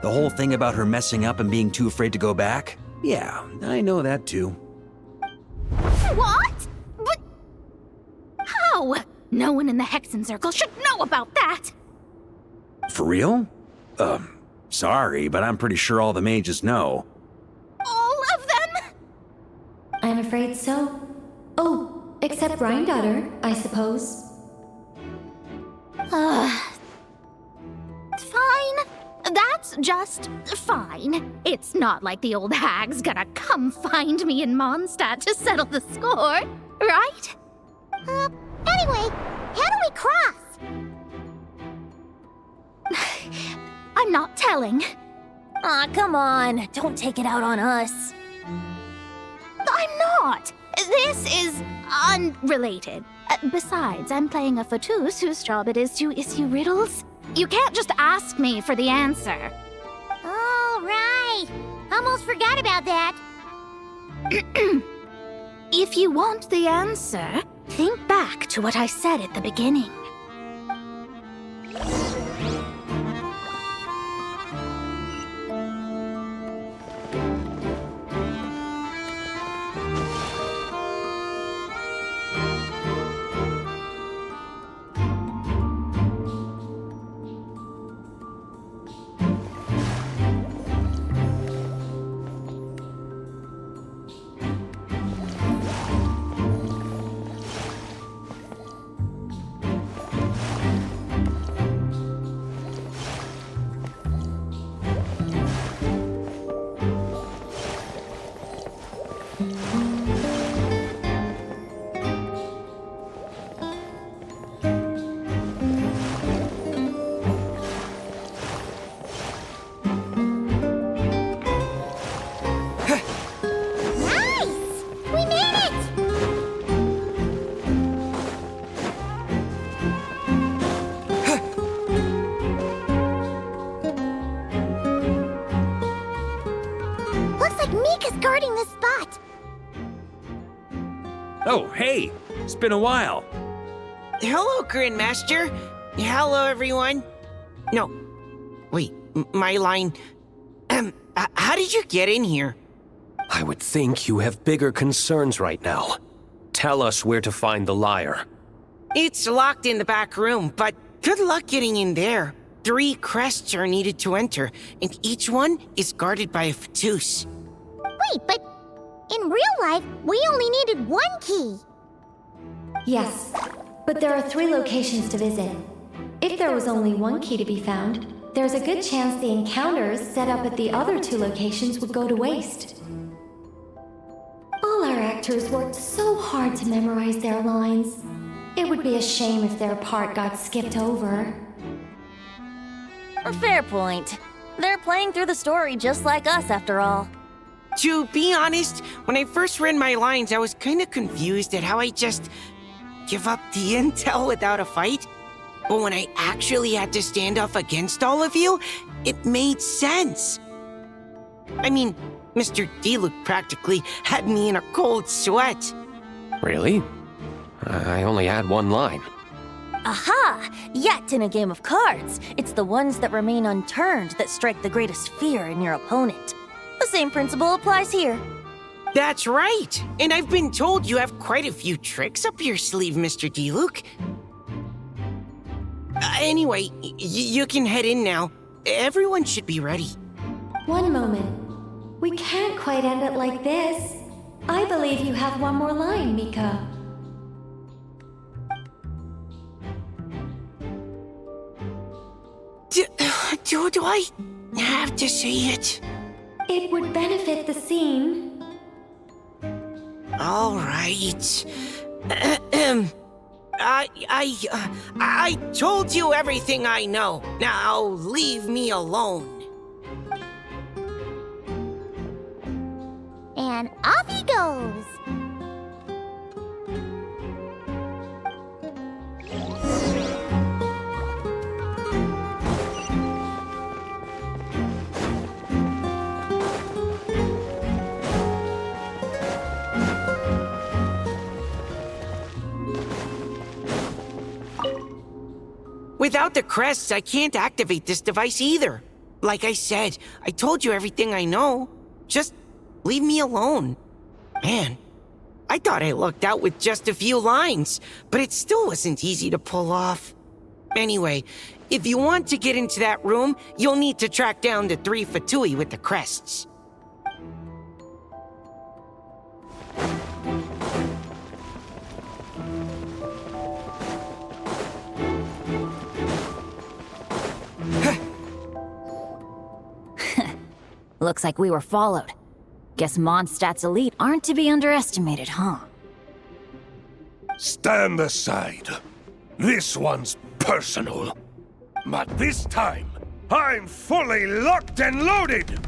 The whole thing about her messing up and being too afraid to go back? Yeah, I know that too. What? But how? No one in the Hexencircle should know about that. For real? Sorry, but I'm pretty sure all the mages know. All of them? I'm afraid so. Oh, except Rhindaughter, I suppose. Fine. That's just fine. It's not like the old hag's gonna come find me in Mondstadt to settle the score, right? Anyway, how do we cross? I'm not telling. Aw, come on. Don't take it out on us. I'm not. This is unrelated. Besides, I'm playing a fatus whose job it is to issue riddles. You can't just ask me for the answer. Oh, right. Almost forgot about that. If you want the answer, think back to what I said at the beginning. Guarding this spot. Oh, hey! It's been a while. Hello, Grandmaster. Hello, everyone. No. Wait, my line. How did you get in here? I would think you have bigger concerns right now. Tell us where to find the lyre. It's locked in the back room, but good luck getting in there. 3 crests are needed to enter, and each one is guarded by a fatus. Wait, but in real life, we only needed 1 key. Yes, but there are 3 locations to visit. If there was only 1 key to be found, there's a good chance the encounters set up at the other 2 locations would go to waste. All our characters worked so hard to memorize their lines. It would be a shame if their part got skipped over. A fair point. They're playing through the story just like us, after all. To be honest, when I first read my lines, I was kind of confused at how I just give up the intel without a fight. But when I actually had to stand up against all of you, it made sense. I mean, Mr. Diluc practically had me in a cold sweat. Really? I only had one line. Aha! Yet in a game of cards, it's the ones that remain unturned that strike the greatest fear in your opponent. The same principle applies here. That's right! And I've been told you have quite a few tricks up your sleeve, Mr. Diluc. Anyway, you can head in now. Everyone should be ready. One moment. We can't quite end it like this. I believe you have one more line, Mika. Do I have to say it? It would benefit the scene. All right. I told you everything I know. Now leave me alone. And off he goes. Without the crests, I can't activate this device either. Like I said, I told you everything I know. Just leave me alone. Man, I thought I lucked out with just a few lines, but it still wasn't easy to pull off. Anyway, if you want to get into that room, you'll need to track down the 3 Fatui with the crests. Looks like we were followed. Guess Mondstadt's elite aren't to be underestimated, huh? Stand aside. This one's personal. But this time, I'm fully locked and loaded!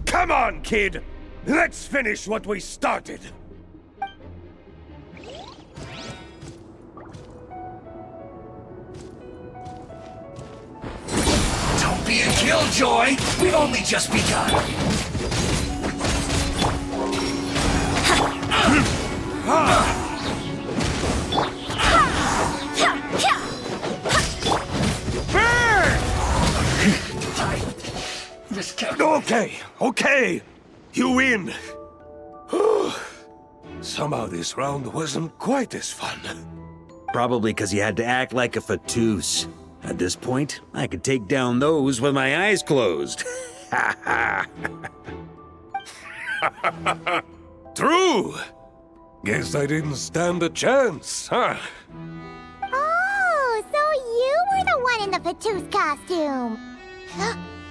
Come on, kid! Let's finish what we started! Don't be a killjoy! We've only just begun! Okay. You win. Somehow this round wasn't quite as fun. Probably because you had to act like a Fatous. At this point, I could take down those with my eyes closed. True. Guess I didn't stand a chance, huh? Oh, so you were the one in the Fatous costume.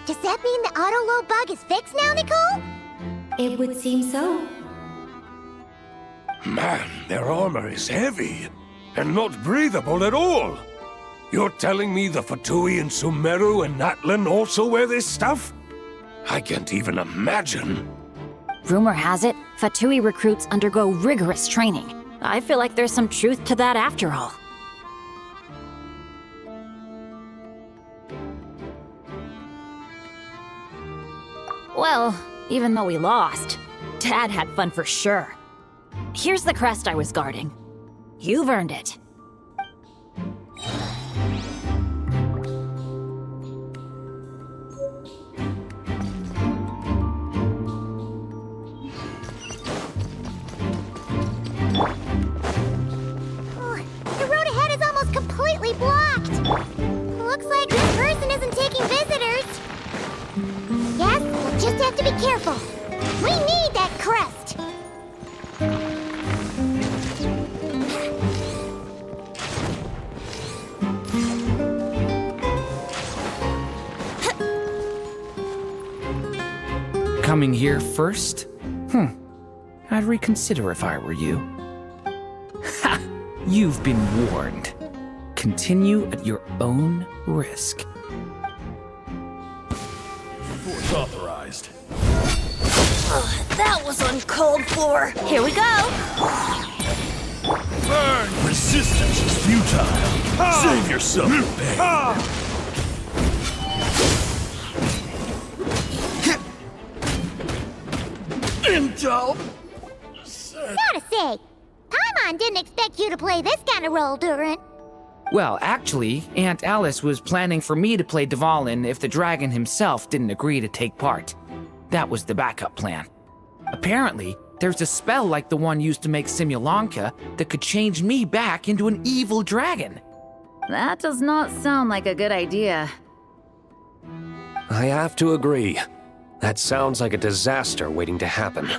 Does that mean the auto-load bug is fixed now, Nicole? It would seem so. Man, their armor is heavy and not breathable at all. You're telling me the Fatui in Sumeru and Natlan also wear this stuff? I can't even imagine. Rumor has it, Fatui recruits undergo rigorous training. I feel like there's some truth to that after all. Well, even though we lost, Dad had fun for sure. Here's the crest I was guarding. You've earned it. The road ahead is almost completely blocked. Looks like this person isn't taking visitors. Yes, we'll just have to be careful. We need that crest. Coming here first? I I'd reconsider if I were you. Ha! You've been warned. Continue at your own risk. Force authorized. That was uncalled for. Here we go. Burn! Resistance is futile. Save yourself the pain. Intel! Gotta say, Paimon didn't expect you to play this kind of role, Durin. Well, actually, Aunt Alice was planning for me to play Dvalin if the dragon himself didn't agree to take part. That was the backup plan. Apparently, there's a spell like the one used to make Simulanka that could change me back into an evil dragon. That does not sound like a good idea. I have to agree. That sounds like a disaster waiting to happen.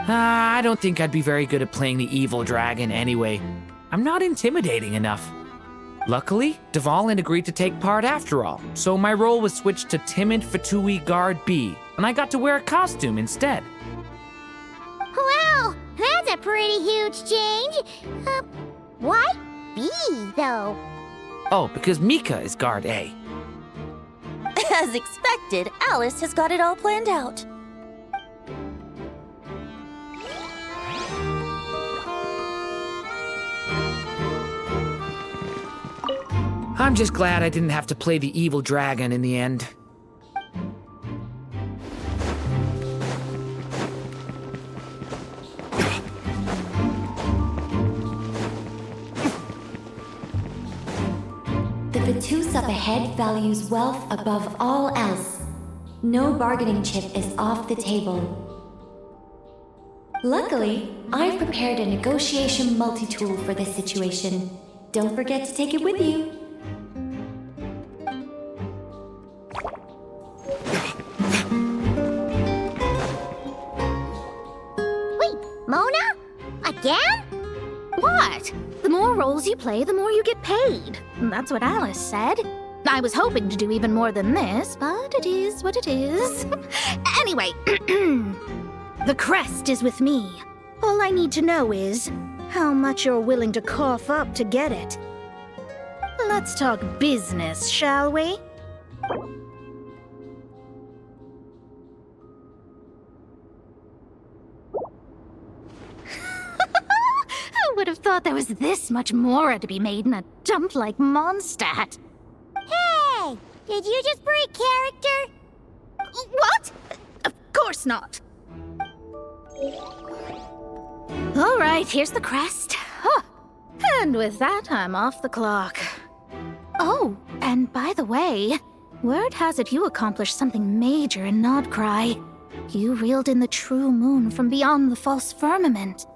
I don't think I'd be very good at playing the evil dragon anyway. I'm not intimidating enough. Luckily, Dvalin agreed to take part after all, so my role was switched to timid Fatui Guard B, and I got to wear a costume instead. Wow, that's a pretty huge change. Why B, though? Oh, because Mika is Guard A. As expected, Alice has got it all planned out. I'm just glad I didn't have to play the evil dragon in the end. The Vatus up ahead values wealth above all else. No bargaining chip is off the table. Luckily, I've prepared a negotiation multi-tool for this situation. Don't forget to take it with you. Wait, Mona? Again? What? The more roles you play, the more you get paid. That's what Alice said. I was hoping to do even more than this, but it is what it is. Anyway, the crest is with me. All I need to know is how much you're willing to cough up to get it. Let's talk business, shall we? Who would have thought there was this much Mora to be made in a dump like Mondstadt? Hey! Did you just break character? What? Of course not. All right, here's the crest. Huh. And with that, I'm off the clock. Oh, and by the way, word has it you accomplished something major in Nodcry. You reeled in the true moon from beyond the false firmament.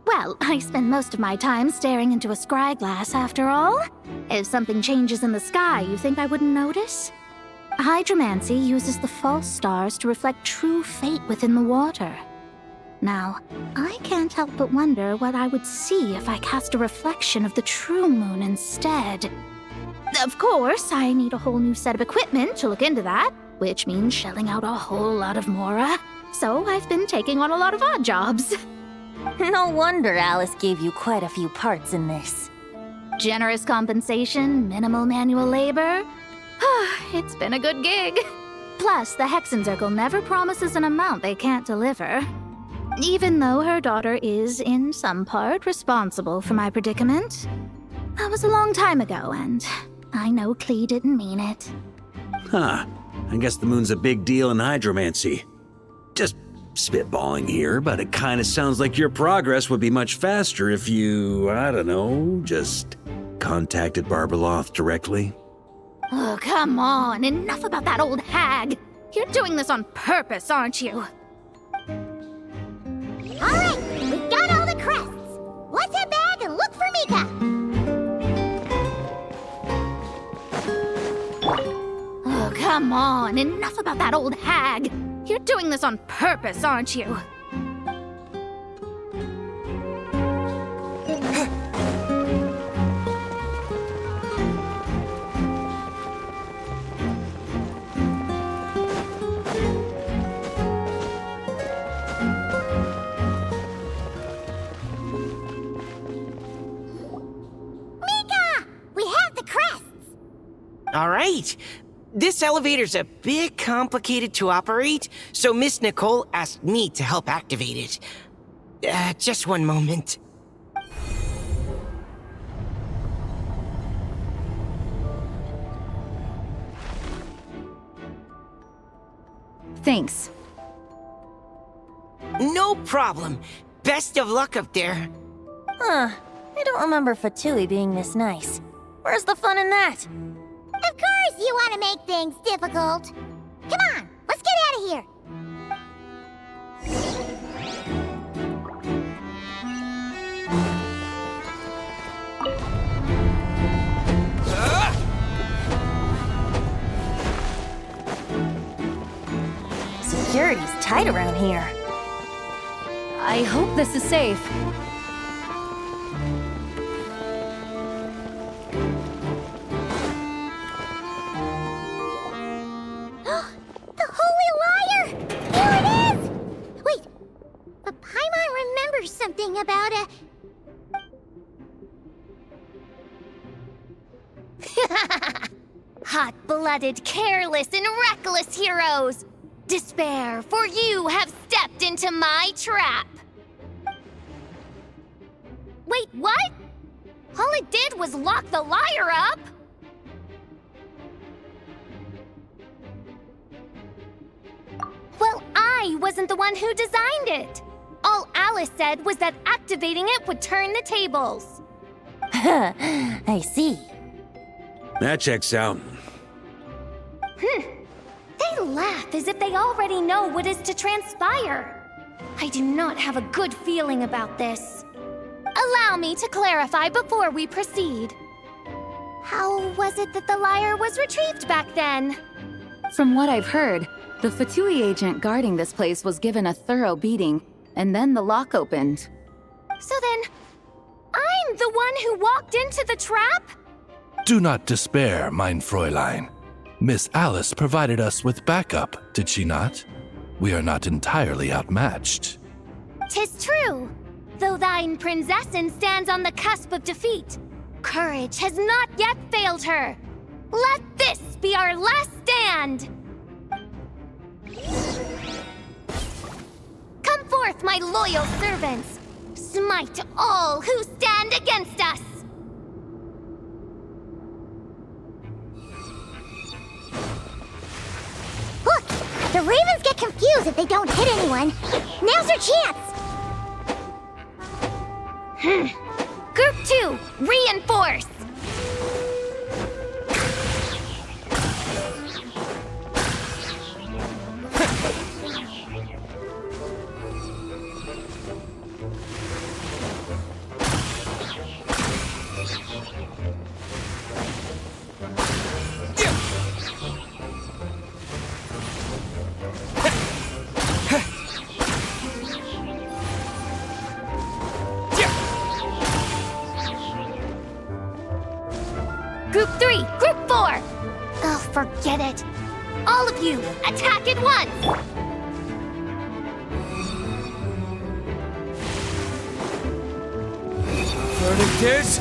Well, I spend most of my time staring into a scryglass, after all. If something changes in the sky, you think I wouldn't notice? Hydromancy uses the false stars to reflect true fate within the water. Now, I can't help but wonder what I would see if I cast a reflection of the true moon instead. Of course, I need a whole new set of equipment to look into that, which means shelling out a whole lot of Mora. So I've been taking on a lot of odd jobs. No wonder Alice gave you quite a few parts in this. Generous compensation, minimal manual labor. It's been a good gig. Plus, the Hexenzirkel never promises an amount they can't deliver. Even though her daughter is, in some part, responsible for my predicament. That was a long time ago, and I know Klee didn't mean it. Huh. I guess the moon's a big deal in hydromancy. Just spitballing here, but it kind of sounds like your progress would be much faster if you, I don't know, just contacted Barbeloth directly. Oh, come on. Enough about that old hag. You're doing this on purpose, aren't you? All right, we've got all the crests. Let's head back and look for Mika. Oh, come on. Enough about that old hag. You're doing this on purpose, aren't you? All right. This elevator's a bit complicated to operate, so Miss Nicole asked me to help activate it. Just one moment. Thanks. No problem. Best of luck up there. Huh. I don't remember Fatui being this nice. Where's the fun in that? Of course you want to make things difficult. Come on, let's get out of here. Security's tight around here. I hope this is safe. The Holy Liar! Here it is! Wait, but Paimon remembers something about a... Hot-blooded, careless, and reckless heroes! Despair, for you have stepped into my trap! Wait, what? All it did was lock the liar up? Well, I wasn't the one who designed it. All Alice said was that activating it would turn the tables. I see. That checks out. They laugh as if they already know what is to transpire. I do not have a good feeling about this. Allow me to clarify before we proceed. How was it that the liar was retrieved back then? From what I've heard, the Fatui agent guarding this place was given a thorough beating, and then the lock opened. So then, I'm the one who walked into the trap? Do not despair, mein Fräulein. Miss Alice provided us with backup, did she not? We are not entirely outmatched. 'Tis true. Though thine Prinzessin stands on the cusp of defeat, courage has not yet failed her. Let this be our last stand! Come forth, my loyal servants! Smite all who stand against us! Look, the Ravens get confused if they don't hit anyone. Now's their chance! Group 2, reinforce! Group 3, Group 4! Oh, forget it. All of you, attack at once! Verdict is...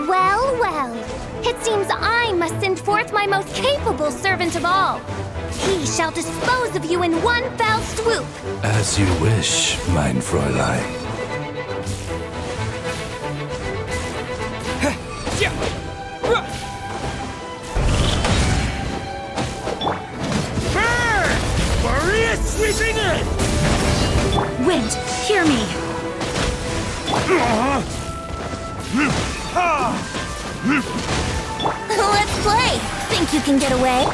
Well, well. It seems I must send forth my most capable servant of all. He shall dispose of you in one fell swoop. As you wish, mein Fräulein. Maria sweeping in! Wind, hear me. Let's play! Think you can get away?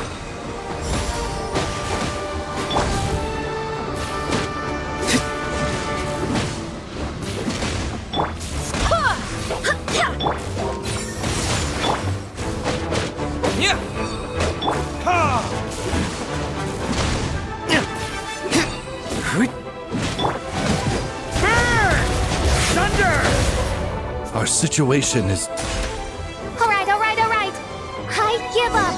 situation is... Alright. I give up.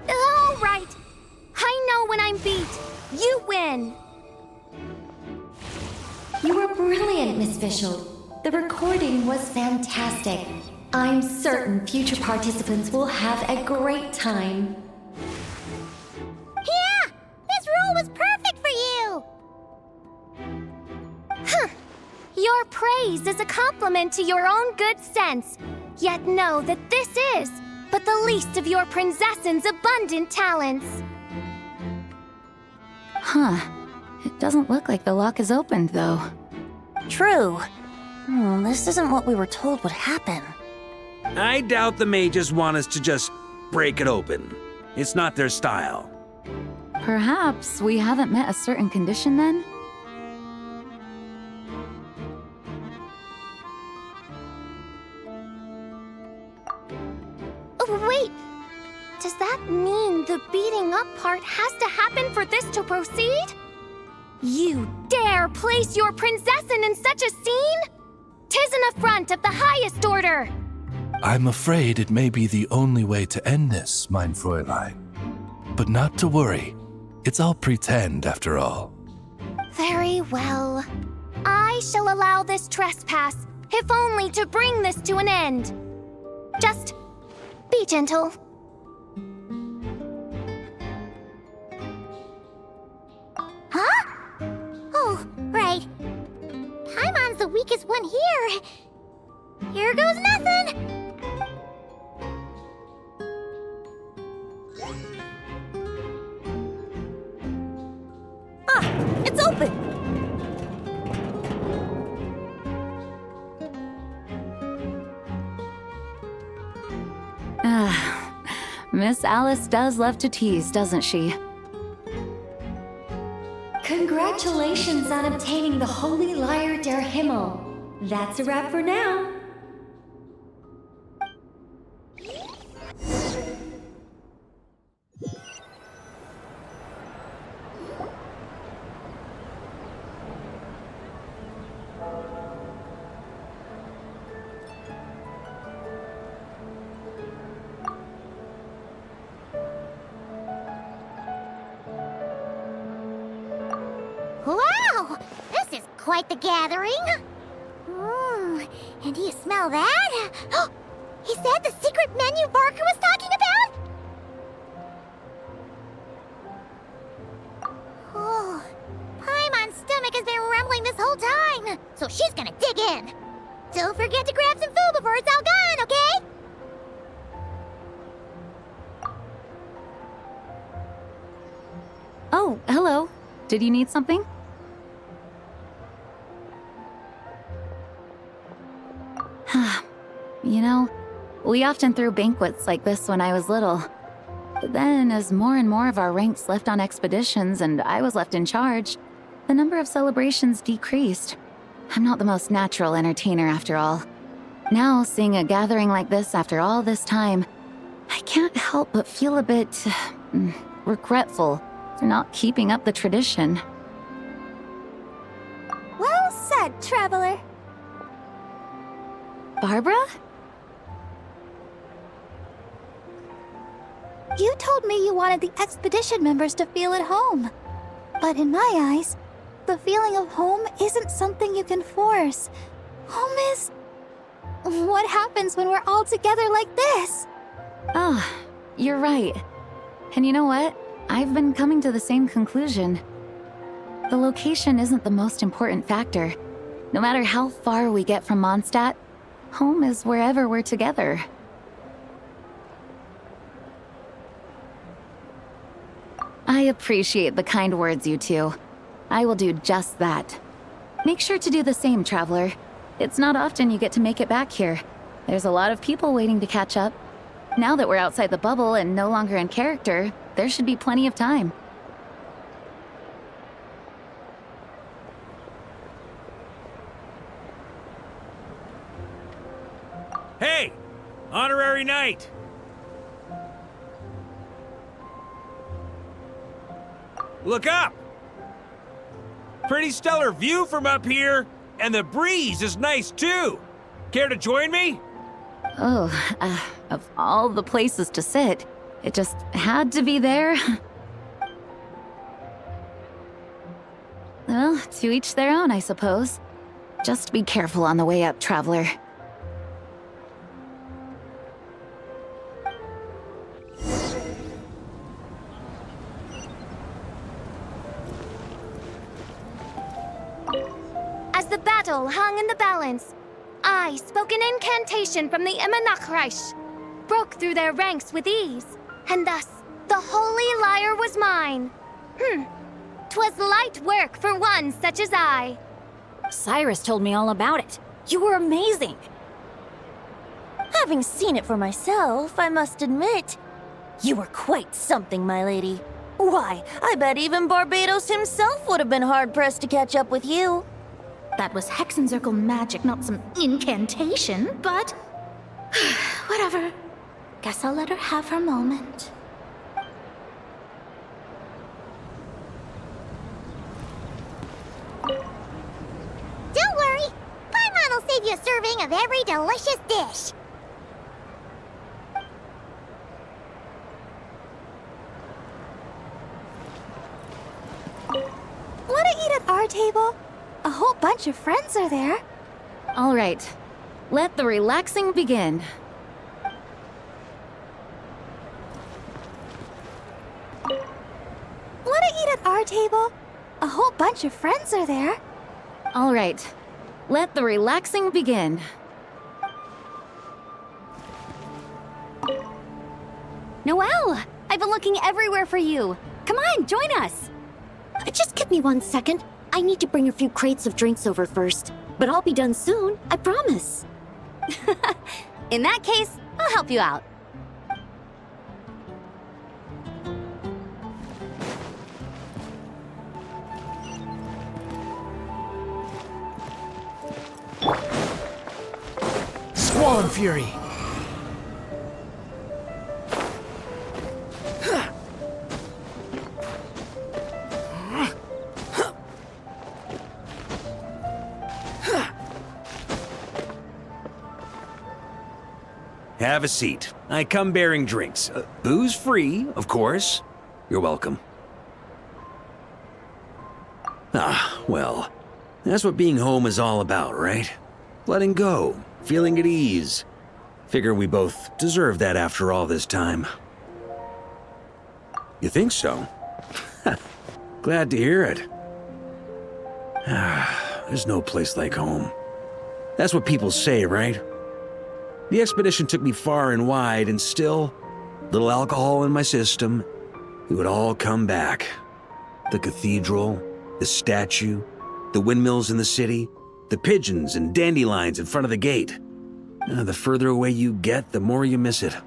Alright. I know when I'm beat. You win. You were brilliant, Miss Fischl. The recording was fantastic. I'm certain future participants will have a great time. Yeah! This role was perfect for you! Huh. Your praise is a compliment to your own good sense. Yet know that this is but the least of your princess's abundant talents. Huh. It doesn't look like the lock is opened, though. True. This isn't what we were told would happen. I doubt the mages want us to just break it open. It's not their style. Perhaps we haven't met a certain condition then? Oh, wait! Does that mean the beating up part has to happen for this to proceed? You dare place your princessin in such a scene? 'Tis an affront of the highest order! I'm afraid it may be the only way to end this, mein Fräulein. But not to worry. It's all pretend, after all. Very well. I shall allow this trespass, if only to bring this to an end. Just be gentle. Huh? Oh, right. Paimon's the weakest one here. Here goes nothing! It's open! Miss Alice does love to tease, doesn't she? Congratulations on obtaining the Holy Lyre der Himmel. That's a wrap for now. Wow! This is quite the gathering. And do you smell that? Is that the secret menu Barker was talking about? Oh, Paimon's stomach has been rumbling this whole time, so she's gonna dig in. Don't forget to grab some food before it's all gone, okay? Oh, hello. Did you need something? You know, we often threw banquets like this when I was little. But then, as more and more of our ranks left on expeditions and I was left in charge, the number of celebrations decreased. I'm not the most natural entertainer after all. Now, seeing a gathering like this after all this time, I can't help but feel a bit regretful for not keeping up the tradition. Well said, traveler. Barbara? You told me you wanted the expedition members to feel at home. But in my eyes, the feeling of home isn't something you can force. Home is... what happens when we're all together like this? Oh, you're right. And you know what? I've been coming to the same conclusion. The location isn't the most important factor. No matter how far we get from Mondstadt, home is wherever we're together. I appreciate the kind words, you two. I will do just that. Make sure to do the same, traveler. It's not often you get to make it back here. There's a lot of people waiting to catch up. Now that we're outside the bubble and no longer in character, there should be plenty of time. Hey! Honorary Knight! Look up! Pretty stellar view from up here! And the breeze is nice too. Care to join me? Oh, of all the places to sit, it just had to be there. Well, to each their own, I suppose. Just be careful on the way up, traveler. As the battle hung in the balance, I spoke an incantation from the Imanachreich, broke through their ranks with ease, and thus the holy lyre was mine. 'Twas light work for one such as I. Cyrus told me all about it. You were amazing. Having seen it for myself, I must admit, you were quite something, my lady. Why, I bet even Barbados himself would have been hard-pressed to catch up with you. That was Hexencircle magic, not some incantation, but... whatever. Guess I'll let her have her moment. Don't worry. Paimon will save you a serving of every delicious dish. Want to eat at our table? A whole bunch of friends are there. All right, let the relaxing begin. Want to eat at our table? A whole bunch of friends are there. All right, let the relaxing begin. Noelle, I've been looking everywhere for you. Come on, join us. Just give me 1 second. I need to bring a few crates of drinks over first. But I'll be done soon, I promise. In that case, I'll help you out. Swan Fury! Have a seat. I come bearing drinks. Booze free, of course. You're welcome. Ah, well, that's what being home is all about, right? Letting go, feeling at ease. Figure we both deserve that after all this time. You think so? Glad to hear it. There's no place like home. That's what people say, right? The expedition took me far and wide, and still, little alcohol in my system, it would all come back. The cathedral, the statue, the windmills in the city, the pigeons and dandelions in front of the gate. The further away you get, the more you miss it.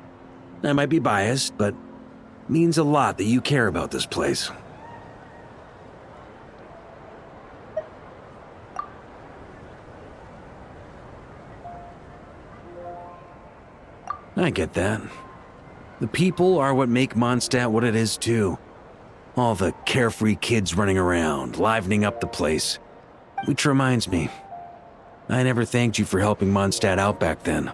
I might be biased, but it means a lot that you care about this place. I get that. The people are what make Mondstadt what it is, too. All the carefree kids running around, livening up the place. Which reminds me, I never thanked you for helping Mondstadt out back then.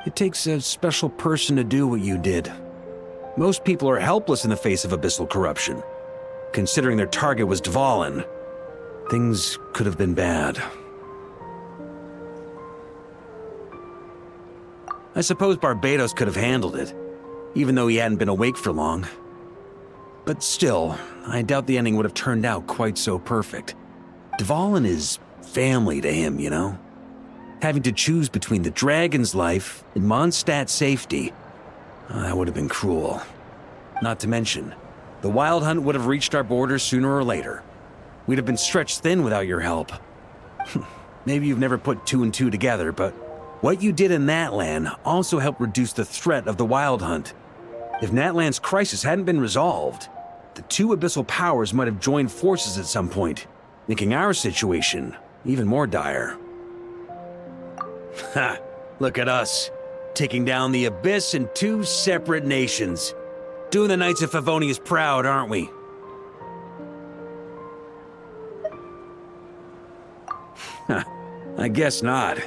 It takes a special person to do what you did. Most people are helpless in the face of abyssal corruption. Considering their target was Dvalin, things could have been bad. I suppose Barbados could have handled it, even though he hadn't been awake for long. But still, I doubt the ending would have turned out quite so perfect. Dvalin is family to him, you know? Having to choose between the dragon's life and Mondstadt's safety, that would have been cruel. Not to mention, the Wild Hunt would have reached our borders sooner or later. We'd have been stretched thin without your help. Maybe you've never put two and two together, but what you did in Natlan also helped reduce the threat of the Wild Hunt. If Natlan's crisis hadn't been resolved, the two abyssal powers might have joined forces at some point, making our situation even more dire. Ha! Look at us, taking down the Abyss in two separate nations. Doing the Knights of Favonius proud, aren't we? I guess not.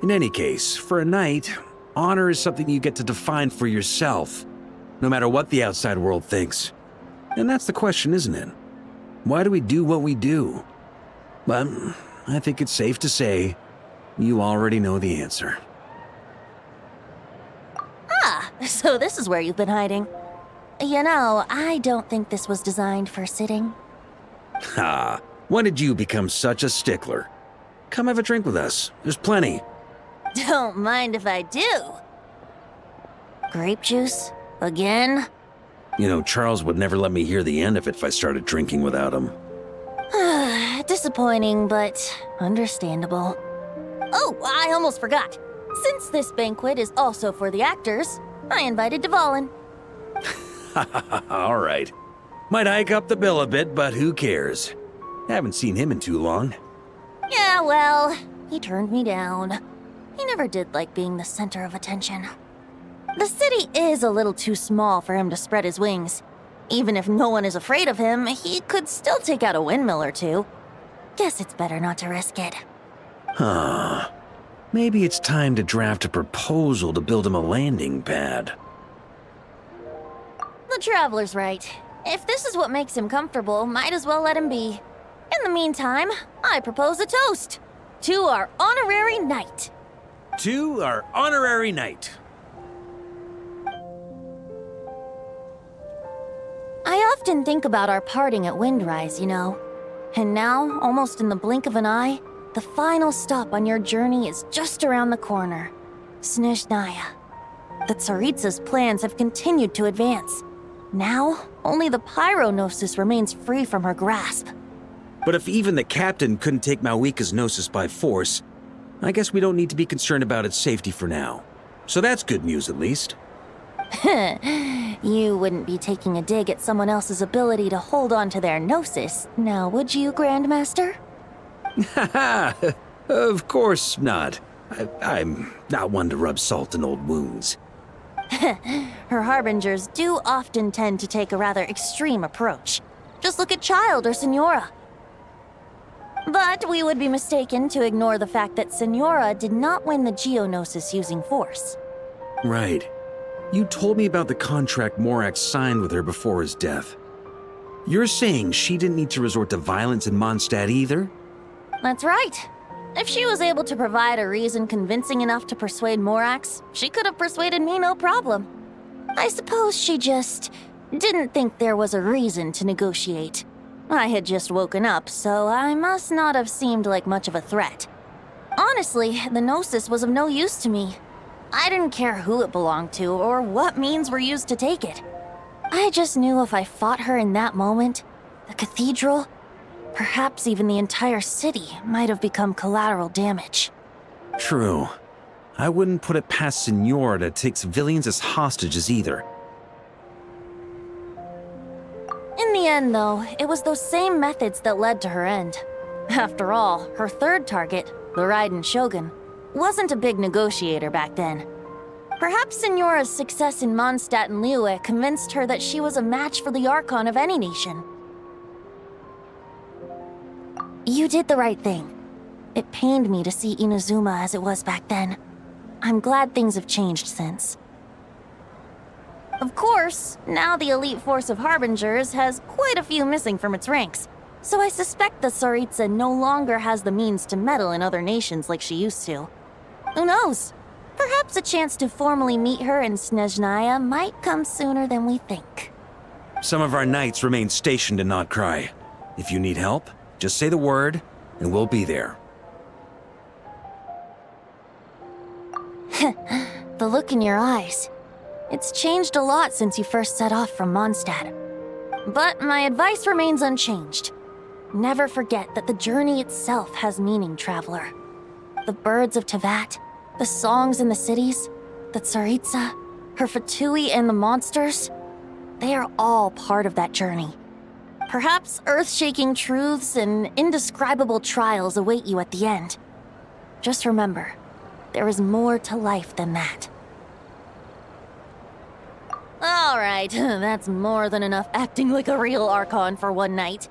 In any case, for a knight, honor is something you get to define for yourself, no matter what the outside world thinks. And that's the question, isn't it? Why do we do what we do? But I think it's safe to say you already know the answer. Ah, so this is where you've been hiding. You know, I don't think this was designed for sitting. Ha! When did you become such a stickler? Come have a drink with us. There's plenty. Don't mind if I do. Grape juice? Again? You know, Charles would never let me hear the end of it if I started drinking without him. Disappointing, but understandable. Oh, I almost forgot. Since this banquet is also for the actors, I invited Dvalin. All right. Might hike up the bill a bit, but who cares? Haven't seen him in too long. Yeah, well, he turned me down. He never did like being the center of attention. The city is a little too small for him to spread his wings. Even if no one is afraid of him, he could still take out a windmill or two. Guess it's better not to risk it. Huh. Maybe it's time to draft a proposal to build him a landing pad. The Traveler's right. If this is what makes him comfortable, might as well let him be. In the meantime, I propose a toast to our honorary knight. To our honorary knight. I often think about our parting at Windrise, you know. And now, almost in the blink of an eye, the final stop on your journey is just around the corner. Snezhnaya. The Tsaritsa's plans have continued to advance. Now, only the Pyronosis remains free from her grasp. But if even the captain couldn't take Malwika's Gnosis by force, I guess we don't need to be concerned about its safety for now. So that's good news, at least. You wouldn't be taking a dig at someone else's ability to hold on to their Gnosis, now would you, Grandmaster? Haha, of course not. I'm not one to rub salt in old wounds. Her harbingers do often tend to take a rather extreme approach. Just look at Child or Senora. But we would be mistaken to ignore the fact that Senora did not win the Geonosis using force. Right. You told me about the contract Morax signed with her before his death. You're saying she didn't need to resort to violence in Mondstadt either? That's right. If she was able to provide a reason convincing enough to persuade Morax, she could have persuaded me no problem. I suppose she just didn't think there was a reason to negotiate. I had just woken up, so I must not have seemed like much of a threat. Honestly, the Gnosis was of no use to me. I didn't care who it belonged to or what means were used to take it. I just knew if I fought her in that moment, the cathedral, perhaps even the entire city, might have become collateral damage. True. I wouldn't put it past Senora to take civilians as hostages either. In the end, though, it was those same methods that led to her end. After all, her third target, the Raiden Shogun, wasn't a big negotiator back then. Perhaps Senora's success in Mondstadt and Liyue convinced her that she was a match for the Archon of any nation. You did the right thing. It pained me to see Inazuma as it was back then. I'm glad things have changed since. Of course, now the elite force of Harbingers has quite a few missing from its ranks, so I suspect the Tsaritsa no longer has the means to meddle in other nations like she used to. Who knows? Perhaps a chance to formally meet her in Snezhnaya might come sooner than we think. Some of our knights remain stationed in Not Cry. If you need help, just say the word, and we'll be there. The look in your eyes. It's changed a lot since you first set off from Mondstadt. But my advice remains unchanged. Never forget that the journey itself has meaning, traveler. The birds of Tevat, the songs in the cities, the Tsaritsa, her Fatui and the monsters, they are all part of that journey. Perhaps earth-shaking truths and indescribable trials await you at the end. Just remember, there is more to life than that. Alright, that's more than enough acting like a real Archon for one night.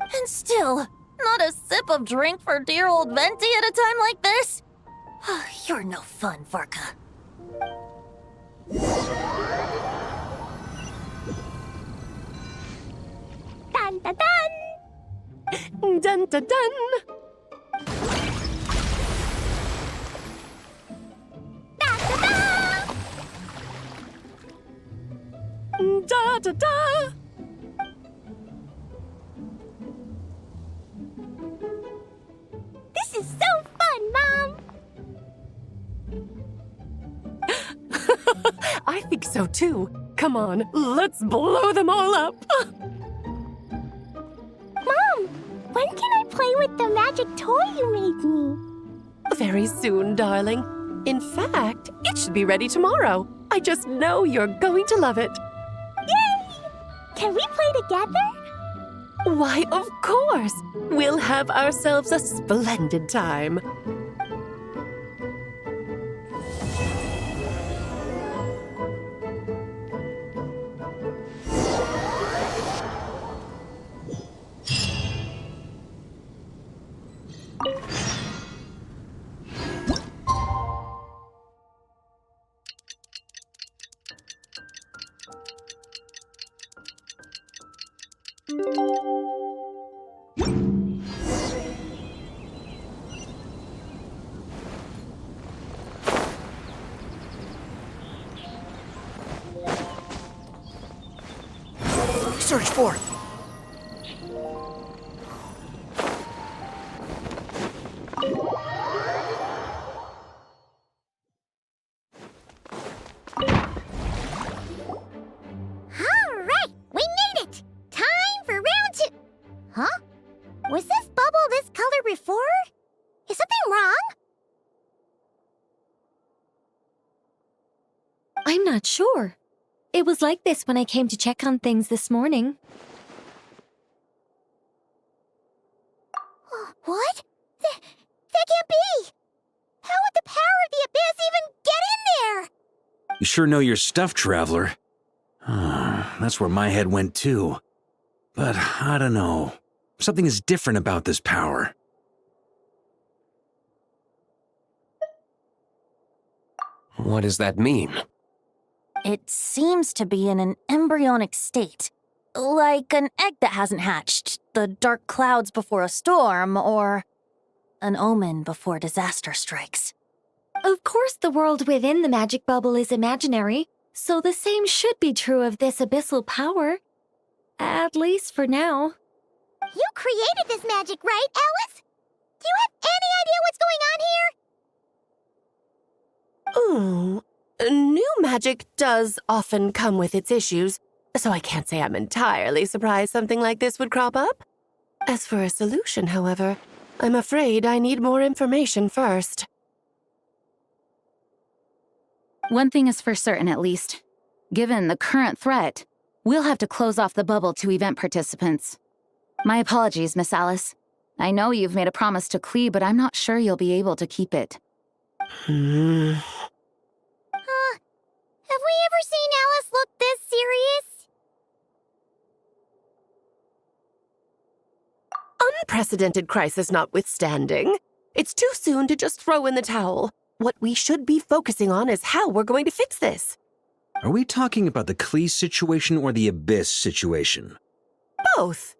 And still, Not a sip of drink for dear old Venti at a time like this? You're no fun, Varka. Dun dun dun! Dun dun dun! Da da da! This is so fun, Mom! I think so too. Come on, let's blow them all up! Mom, when can I play with the magic toy you made me? Very soon, darling. In fact, it should be ready tomorrow. I just know you're going to love it. Yay! Can we play together? Why, of course! We'll have ourselves a splendid time. Search for it. Alright, we made it! Time for round 2. Huh? Was this bubble this color before? Is something wrong? I'm not sure. It was like this when I came to check on things this morning. What? That can't be! How would the power of the abyss even get in there? You sure know your stuff, Traveler. That's where my head went too. But I don't know. Something is different about this power. What does that mean? It seems to be in an embryonic state. Like an egg that hasn't hatched, the dark clouds before a storm, or an omen before disaster strikes. Of course, the world within the magic bubble is imaginary, so the same should be true of this abyssal power. At least for now. You created this magic, right, Alice? Do you have any idea what's going on here? New magic does often come with its issues, so I can't say I'm entirely surprised something like this would crop up. As for a solution, however, I'm afraid I need more information first. One thing is for certain, at least. Given the current threat, we'll have to close off the bubble to event participants. My apologies, Miss Alice. I know you've made a promise to Klee, but I'm not sure you'll be able to keep it. Have we ever seen Alice look this serious? Unprecedented crisis notwithstanding, it's too soon to just throw in the towel. What we should be focusing on is how we're going to fix this. Are we talking about the Klee situation or the Abyss situation? Both.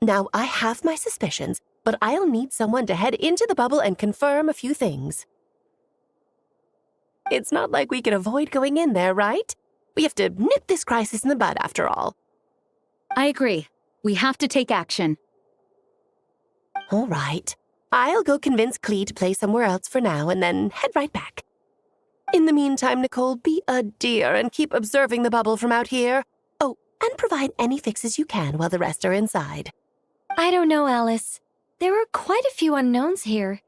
Now, I have my suspicions, but I'll need someone to head into the bubble and confirm a few things. It's not like we can avoid going in there, right? We have to nip this crisis in the bud, after all. I agree. We have to take action. All right. I'll go convince Klee to play somewhere else for now and then head right back. In the meantime, Nicole, be a dear and keep observing the bubble from out here. Oh, and provide any fixes you can while the rest are inside. I don't know, Alice. There are quite a few unknowns here.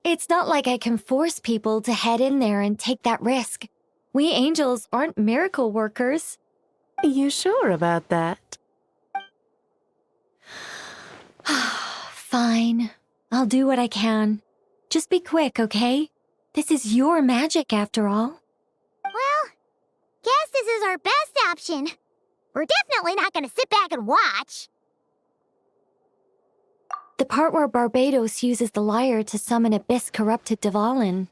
It's not like I can force people to head in there and take that risk. We angels aren't miracle workers. You sure about that? Fine. I'll do what I can. Just be quick, okay? This is your magic, after all. Well, guess this is our best option. We're definitely not gonna sit back and watch. The part where Barbados uses the lyre to summon abyss-corrupted Dvalin.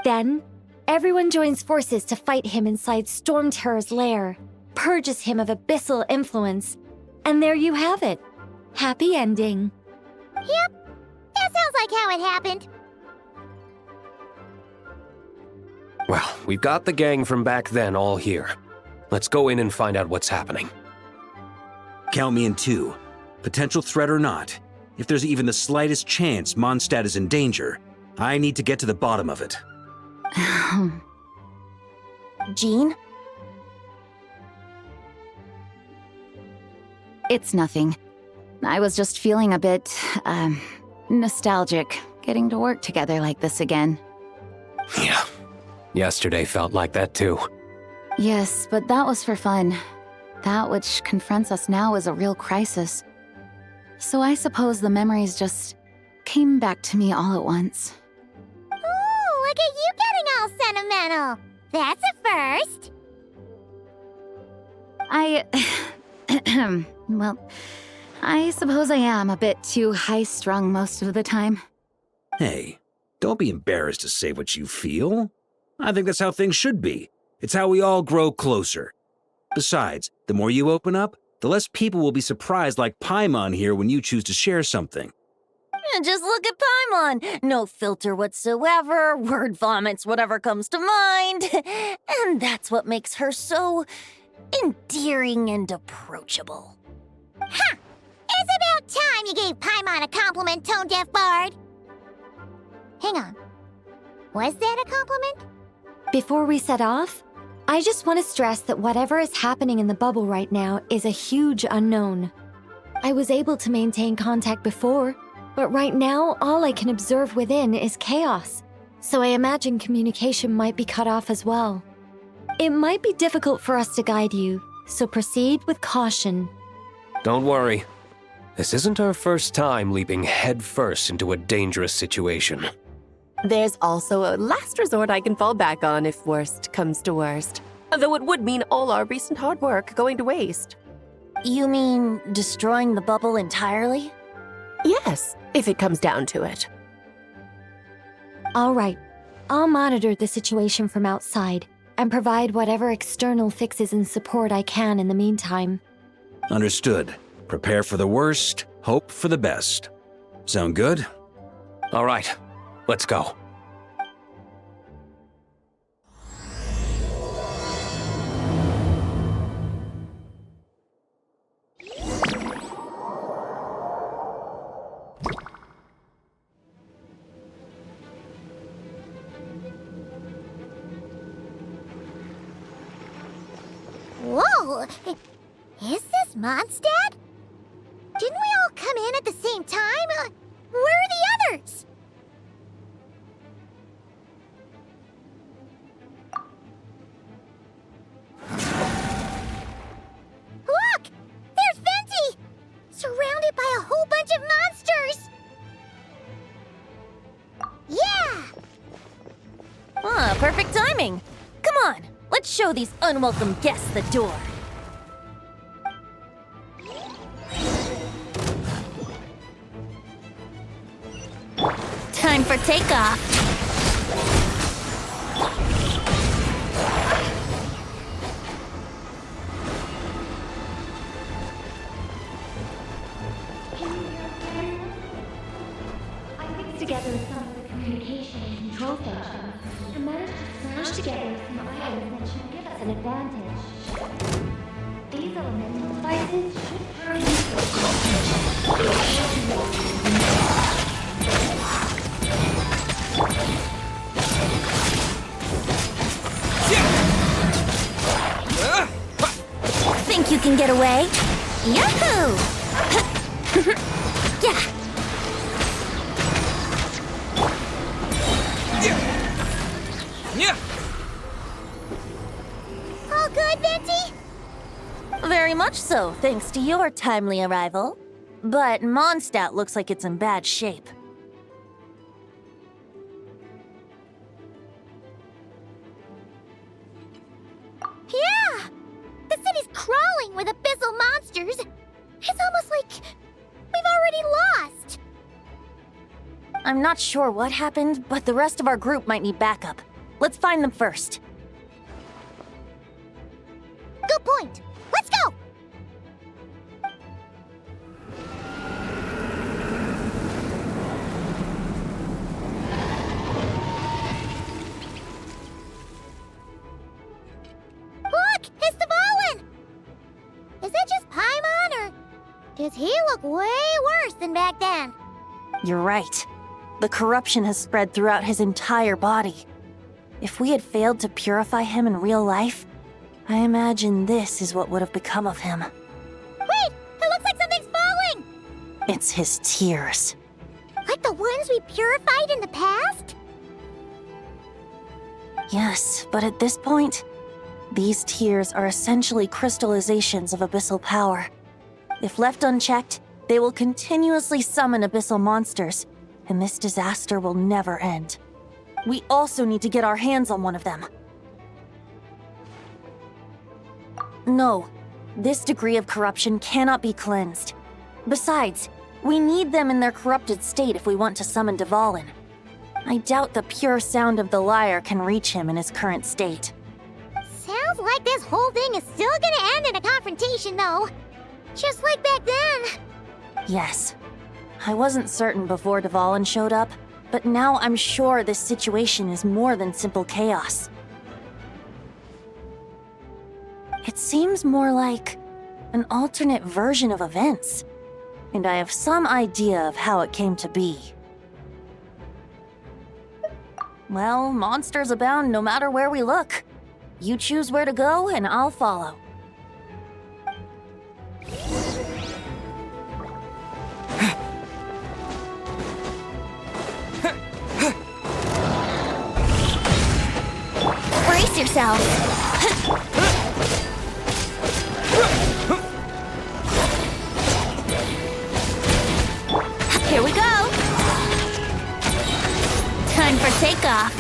Then, everyone joins forces to fight him inside Storm Terror's lair, purges him of abyssal influence, and there you have it. Happy ending. Yep, that sounds like how it happened. Well, we've got the gang from back then all here. Let's go in and find out what's happening. Count me in 2. Potential threat or not, if there's even the slightest chance Mondstadt is in danger, I need to get to the bottom of it. Jean? It's nothing. I was just feeling a bit, nostalgic, getting to work together like this again. Yeah. Yesterday felt like that too. Yes, but that was for fun. That which confronts us now is a real crisis. So I suppose the memories just came back to me all at once. Ooh, look at you getting all sentimental. That's a first. Well, I suppose I am a bit too high-strung most of the time. Hey, don't be embarrassed to say what you feel. I think that's how things should be. It's how we all grow closer. Besides, the more you open up, the less people will be surprised like Paimon here when you choose to share something. Just look at Paimon. No filter whatsoever, word vomits whatever comes to mind. And that's what makes her so endearing and approachable. Ha! It's about time you gave Paimon a compliment, tone-deaf bard. Hang on. Was that a compliment? Before we set off, I just want to stress that whatever is happening in the bubble right now is a huge unknown. I was able to maintain contact before, but right now all I can observe within is chaos, so I imagine communication might be cut off as well. It might be difficult for us to guide you, so proceed with caution. Don't worry. This isn't our first time leaping headfirst into a dangerous situation. There's also a last resort I can fall back on if worst comes to worst. Though it would mean all our recent hard work going to waste. You mean destroying the bubble entirely? Yes, if it comes down to it. All right, I'll monitor the situation from outside and provide whatever external fixes and support I can in the meantime. Understood. Prepare for the worst, hope for the best. Sound good? All right, let's go. Whoa! Is this Mondstadt? Didn't we all come in at the same time? Where are the others? Look! There's Venti! Surrounded by a whole bunch of monsters! Yeah! Ah, perfect timing. Come on, let's show these unwelcome guests the door. Time for takeoff. I mixed together some of the communication and control functions and managed to smash together some items that should give us an advantage. These elemental devices should turn Think you can get away? Yahoo! Yeah. All good, Venti? Very much so, thanks to your timely arrival. But Mondstadt looks like it's in bad shape. Yeah! The city's crawling with abyssal monsters. It's almost like we've already lost. I'm not sure what happened, but the rest of our group might need backup. Let's find them first. Good point. Let's go! Look! It's Dvalin! Is that just Paimon, or does he look way worse than back then? You're right. The corruption has spread throughout his entire body. If we had failed to purify him in real life, I imagine this is what would have become of him. Wait! It looks like something's falling! It's his tears. Like the ones we purified in the past? Yes, but at this point, these tears are essentially crystallizations of abyssal power. If left unchecked, they will continuously summon abyssal monsters, and this disaster will never end. We also need to get our hands on one of them. No, this degree of corruption cannot be cleansed. Besides, we need them in their corrupted state if we want to summon Dvalin. I doubt the pure sound of the lyre can reach him in his current state. Sounds like this whole thing is still gonna end in a confrontation, though. Just like back then. Yes. I wasn't certain before Dvalin showed up, but now I'm sure this situation is more than simple chaos. It seems more like an alternate version of events, and I have some idea of how it came to be. Well, monsters abound no matter where we look. You choose where to go, and I'll follow. Brace yourself. Here we go! Time for takeoff.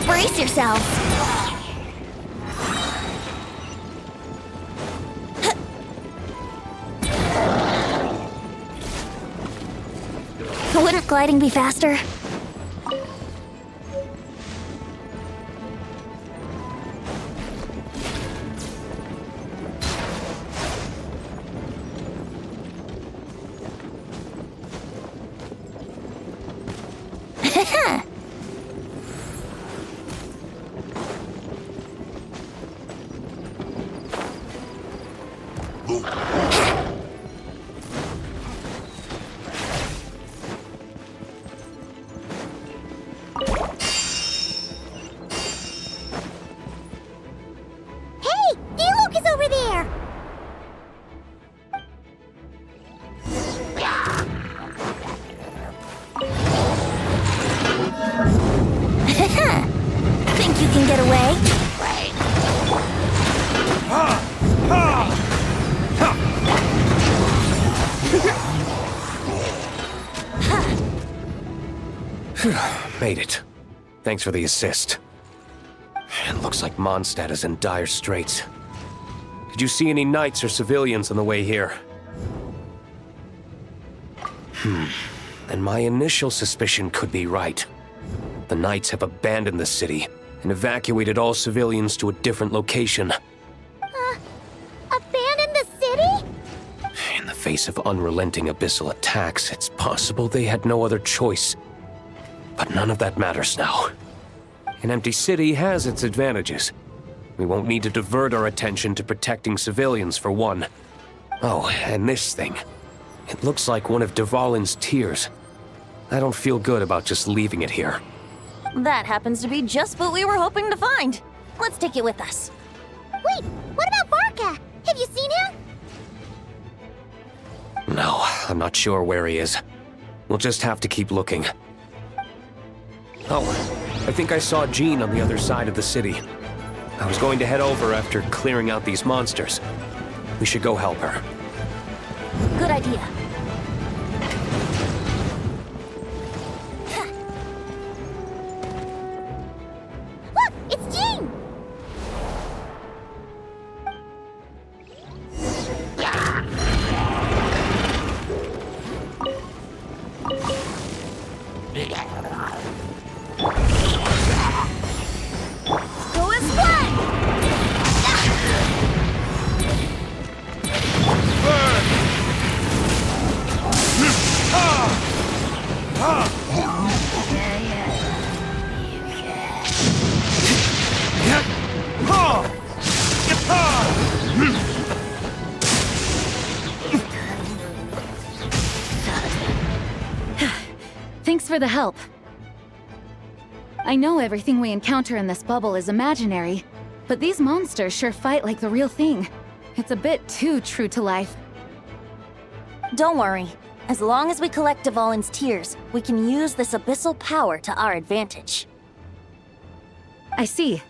Brace yourself. Wouldn't gliding be faster? Made it. Thanks for the assist. It looks like Mondstadt is in dire straits. Did you see any knights or civilians on the way here? Then my initial suspicion could be right. The knights have abandoned the city and evacuated all civilians to a different location. Abandon the city? In the face of unrelenting abyssal attacks, it's possible they had no other choice. But none of that matters now. An empty city has its advantages. We won't need to divert our attention to protecting civilians, for one. Oh, and this thing. It looks like one of Dvalin's tears. I don't feel good about just leaving it here. That happens to be just what we were hoping to find. Let's take it with us. Wait, what about No, I'm not sure where he is. We'll just have to keep looking. Oh, I think I saw Jean on the other side of the city. I was going to head over after clearing out these monsters. We should go help her. Good idea. Look, it's Jean! Go as one! Thanks for the help. I know everything we encounter in this bubble is imaginary, but these monsters sure fight like the real thing. It's a bit too true to life. Don't worry. As long as we collect Dvalin's tears, we can use this abyssal power to our advantage. I see.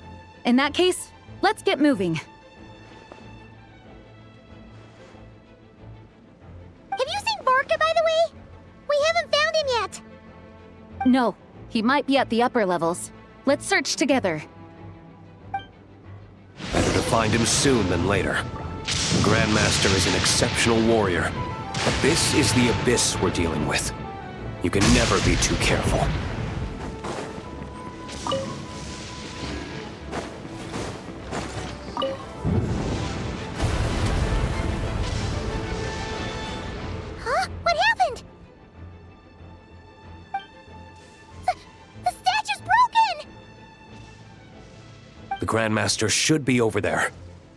In that case, let's get moving. Have you seen Varka, by the way? We haven't found him yet. No, he might be at the upper levels. Let's search together. Better to find him soon than later. The Grandmaster is an exceptional warrior, but this is the abyss we're dealing with. You can never be too careful. Huh? What happened? The statue's broken! The Grandmaster should be over there.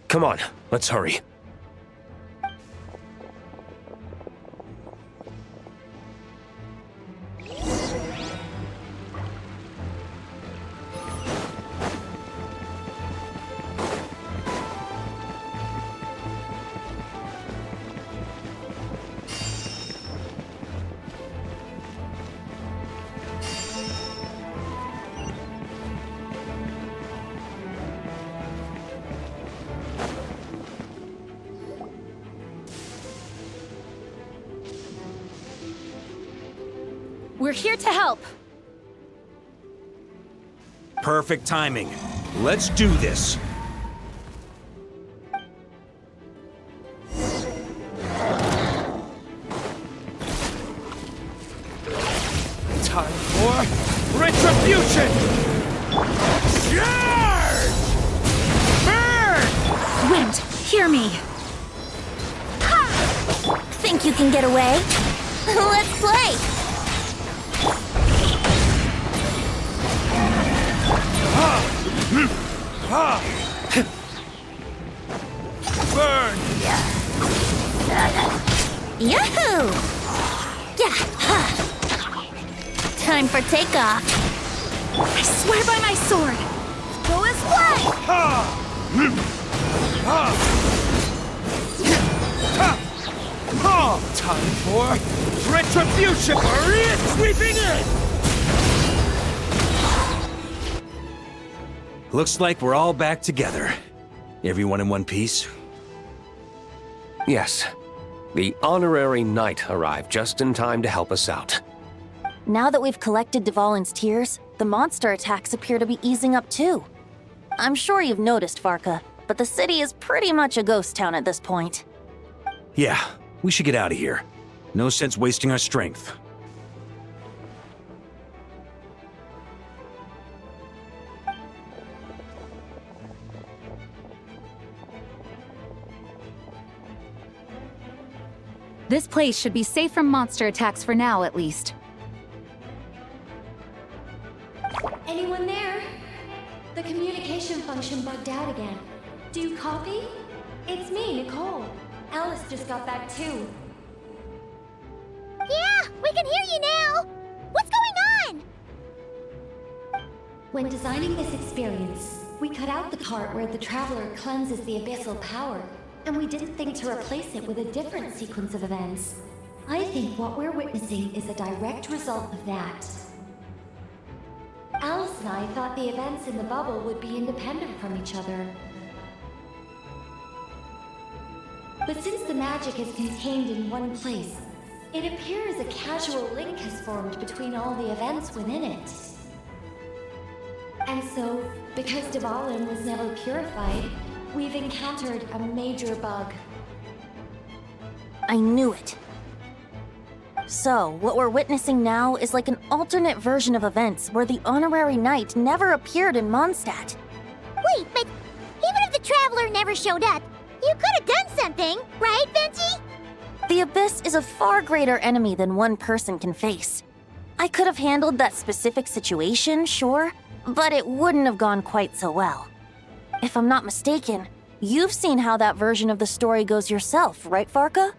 Come on, let's hurry. We're here to help. Perfect timing. Let's do this. Time for retribution! Charge! Burn! Wind, hear me. Think you can get away? Let's play! Burn! Yahoo! Yeah! Time for takeoff. I swear by my sword. Go as one! Time for retribution! Maria sweeping in! Looks like we're all back together. Everyone in one piece? Yes. The honorary knight arrived just in time to help us out. Now that we've collected Dvalin's tears, the monster attacks appear to be easing up too. I'm sure you've noticed, Varka, but the city is pretty much a ghost town at this point. Yeah, we should get out of here. No sense wasting our strength. This place should be safe from monster attacks for now, at least. Anyone there? The communication function bugged out again. Do you copy? It's me, Nicole. Alice just got back too. Yeah, we can hear you now! What's going on? When designing this experience, we cut out the part where the Traveler cleanses the abyssal power, and we didn't think to replace it with a different sequence of events. I think what we're witnessing is a direct result of that. Alice and I thought the events in the bubble would be independent from each other. But since the magic is contained in one place, it appears a casual link has formed between all the events within it. And so, because Dvalin was never purified, we've encountered a major bug. I knew it. So, what we're witnessing now is like an alternate version of events where the honorary knight never appeared in Mondstadt. Wait, but even if the Traveler never showed up, you could have done something, right, Venti? The Abyss is a far greater enemy than one person can face. I could have handled that specific situation, sure, but it wouldn't have gone quite so well. If I'm not mistaken, you've seen how that version of the story goes yourself, right, Farka?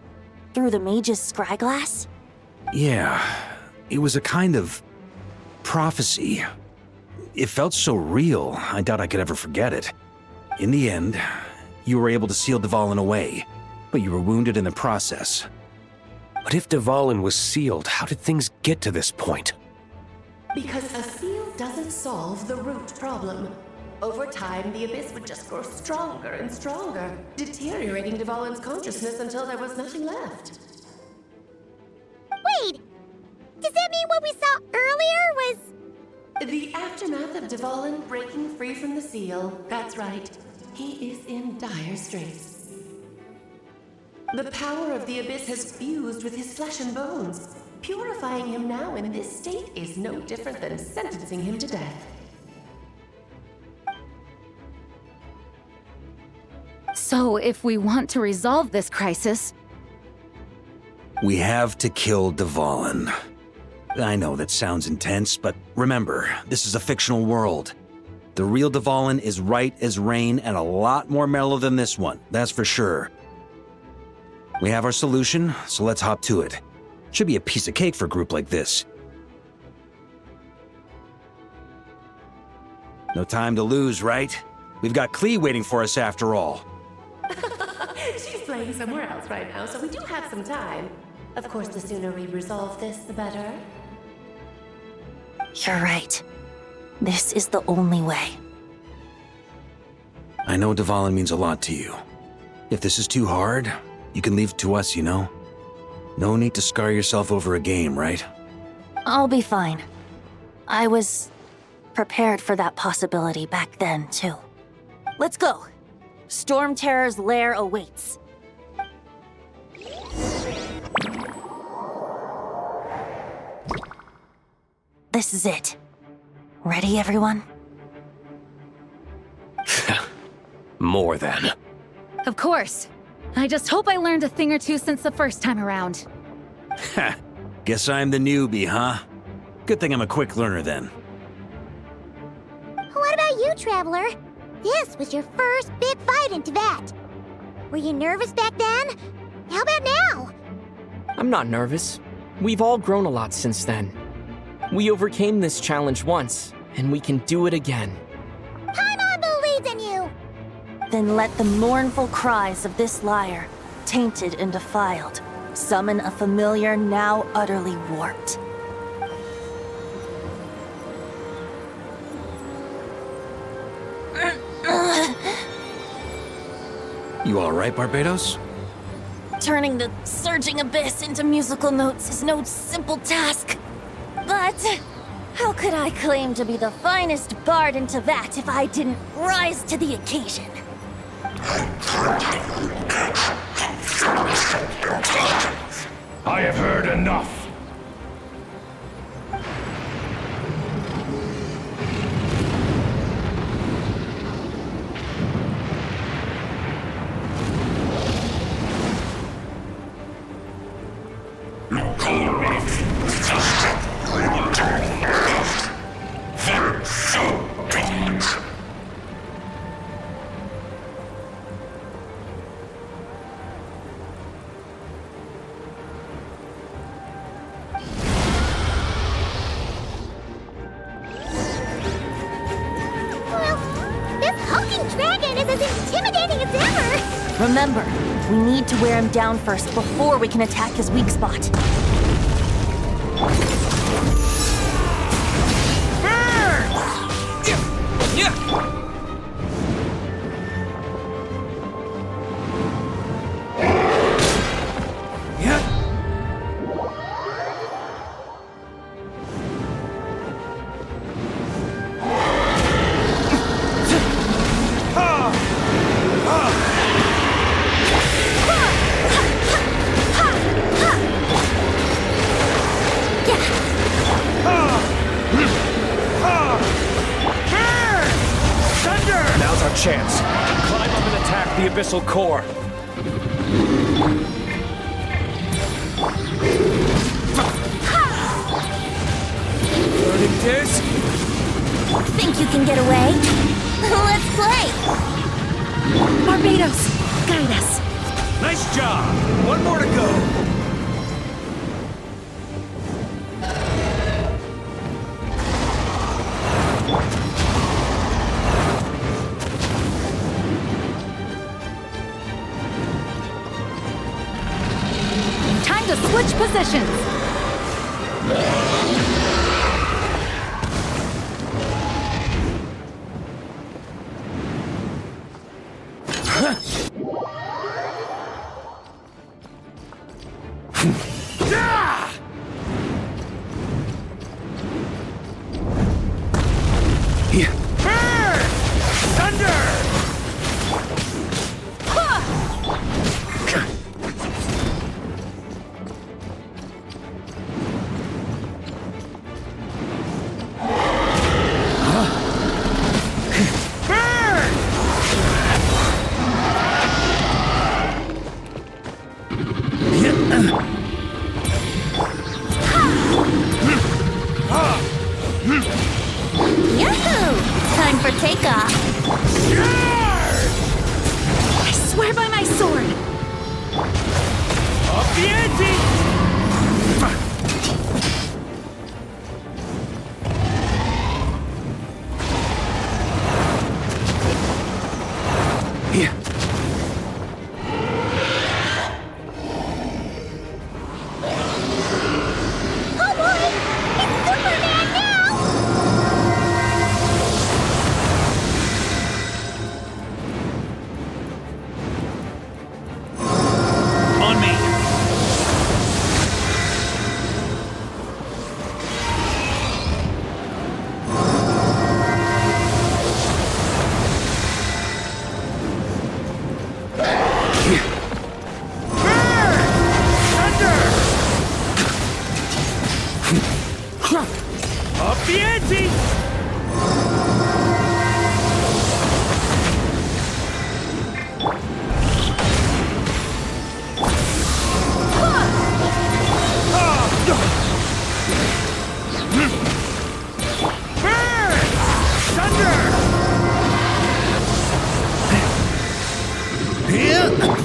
Through the mage's scryglass? Yeah, it was a kind of prophecy. It felt so real, I doubt I could ever forget it. In the end, you were able to seal Dvalin away, but you were wounded in the process. But if Dvalin was sealed, how did things get to this point? Because a seal doesn't solve the root problem. Over time, the Abyss would just grow stronger and stronger, deteriorating Dvalin's consciousness until there was nothing left. Wait! Does that mean what we saw earlier was... The aftermath of Dvalin breaking free from the seal. That's right. He is in dire straits. The power of the Abyss has fused with his flesh and bones. Purifying him now in this state is no different than sentencing him to death. So, if we want to resolve this crisis... We have to kill Dvalin. I know that sounds intense, but remember, this is a fictional world. The real Dvalin is right as rain and a lot more mellow than this one, that's for sure. We have our solution, so let's hop to it. Should be a piece of cake for a group like this. No time to lose, right? We've got Klee waiting for us after all. She's playing somewhere else right now, so we do have some time. Of course, the sooner we resolve this, the better. You're right. This is the only way. I know Dvalin means a lot to you. If this is too hard, you can leave it to us, you know? No need to scar yourself over a game, right? I'll be fine. I was prepared for that possibility back then, too. Let's go. Storm Terror's lair awaits. This is it. Ready, everyone? More than. Of course. I just hope I learned a thing or two since the first time around. Ha! Guess I'm the newbie, huh? Good thing I'm a quick learner then. What about you, Traveler? This was your first big fight in Teyvat. Were you nervous back then? How about now? I'm not nervous. We've all grown a lot since then. We overcame this challenge once, and we can do it again. Paimon believes in you! Then let the mournful cries of this lyre, tainted and defiled, summon a familiar now utterly warped. You alright, Barbados? Turning the surging abyss into musical notes is no simple task. But how could I claim to be the finest bard in Teyvat if I didn't rise to the occasion? I have heard enough. This hulking dragon is as intimidating as ever! Remember, We need to wear him down first before we can attack his weak spot. Now's our chance. Climb up and attack the Abyssal Core. Burning Disc? Think you can get away? Let's play! Barbados, guide us. Nice job! One more to go. Time to switch positions! Yahoo! Time for takeoff. I swear by my sword. Up the ante! Oh boy! It's Superman now! On me! Up the ante!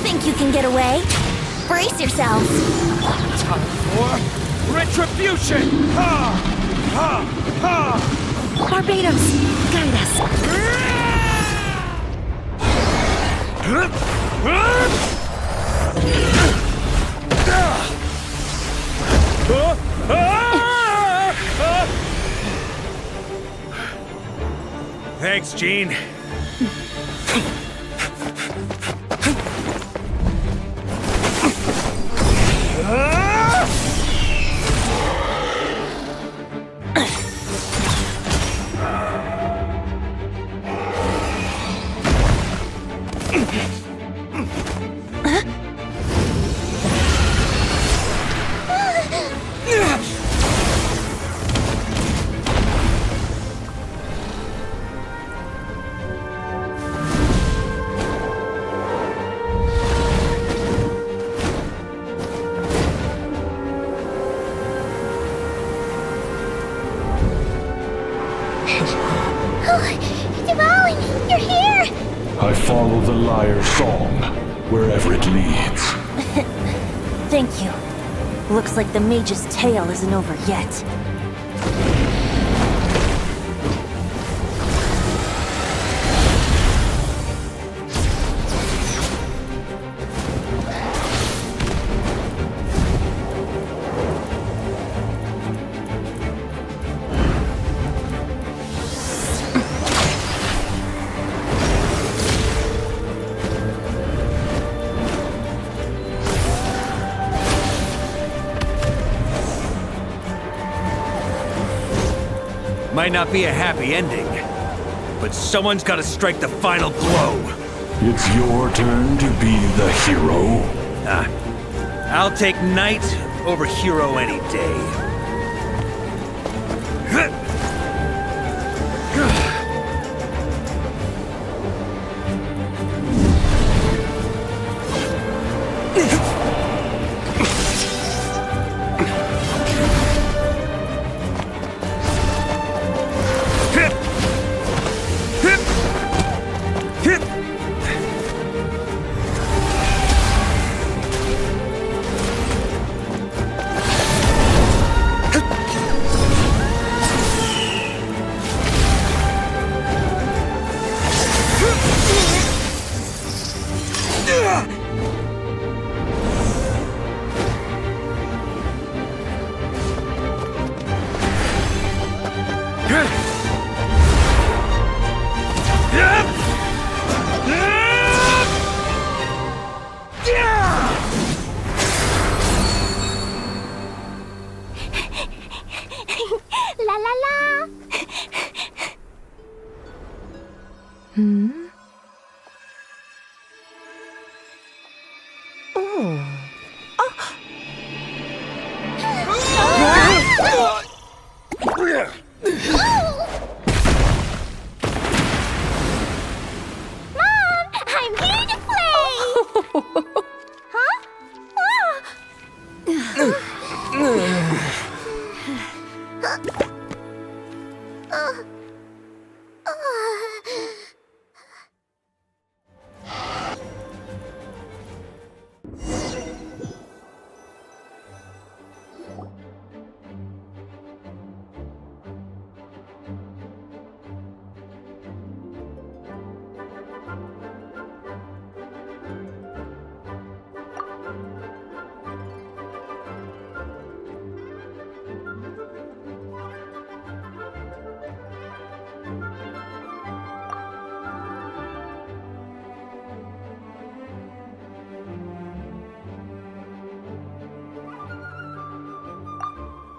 Think you can get away? Brace yourselves. Time for retribution! Ha! Ha! Ha! Barbados, guide us. Thanks, Gene. Devouring, you're here! I follow the lyre's song, wherever it leads. Thank you. Looks like the mage's tale isn't over yet. Might not be a happy ending, but someone's gotta strike the final blow. It's your turn to be the hero. I'll take knight over hero any day. La la la! Mom, I'm here to play! Huh?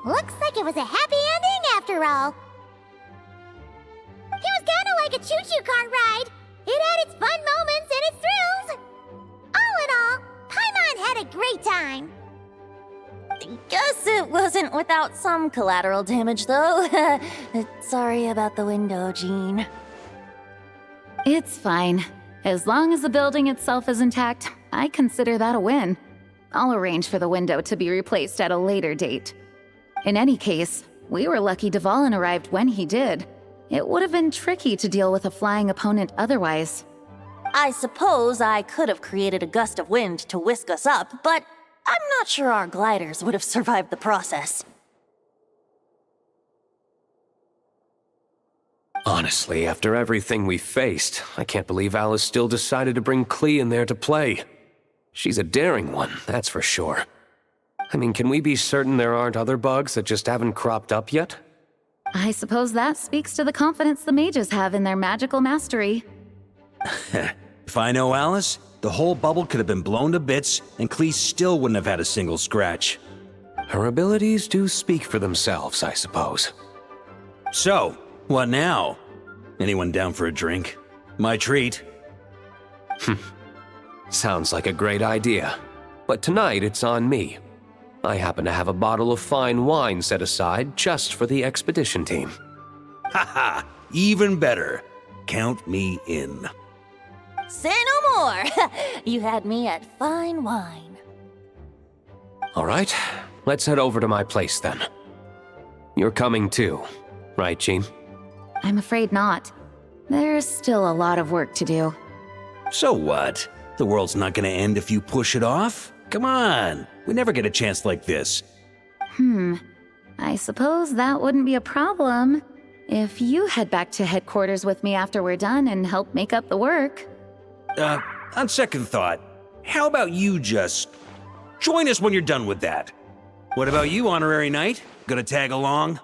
Looks like it was a happy ending after all. It was kinda like a choo-choo car ride. It had its fun moments and its thrills. All in all, Paimon had a great time. Guess it wasn't without some collateral damage, though. Sorry about the window, Jean. It's fine. As long as the building itself is intact, I consider that a win. I'll arrange for the window to be replaced at a later date. In any case, we were lucky Dvalin arrived when he did. It would have been tricky to deal with a flying opponent otherwise. I suppose I could have created a gust of wind to whisk us up, but I'm not sure our gliders would have survived the process. Honestly, after everything we faced, I can't believe Alice still decided to bring Klee in there to play. She's a daring one, that's for sure. I mean, can we be certain there aren't other bugs that just haven't cropped up yet? I suppose that speaks to the confidence the mages have in their magical mastery. If I know Alice, the whole bubble could have been blown to bits, and Klee still wouldn't have had a single scratch. Her abilities do speak for themselves, I suppose. So, what now? Anyone down for a drink? My treat. Sounds like a great idea. But tonight it's on me. I happen to have a bottle of fine wine set aside just for the expedition team. Haha, even better. Count me in. Say no more! You had me at fine wine. All right, let's head over to my place then. You're coming too, right, Jean? I'm afraid not. There's still a lot of work to do. So what? The world's not gonna end if you push it off? Come on, we never get a chance like this. I suppose that wouldn't be a problem if you head back to headquarters with me after we're done and help make up the work. On second thought, how about you just join us when you're done with that? What about you, Honorary Knight? Gonna tag along?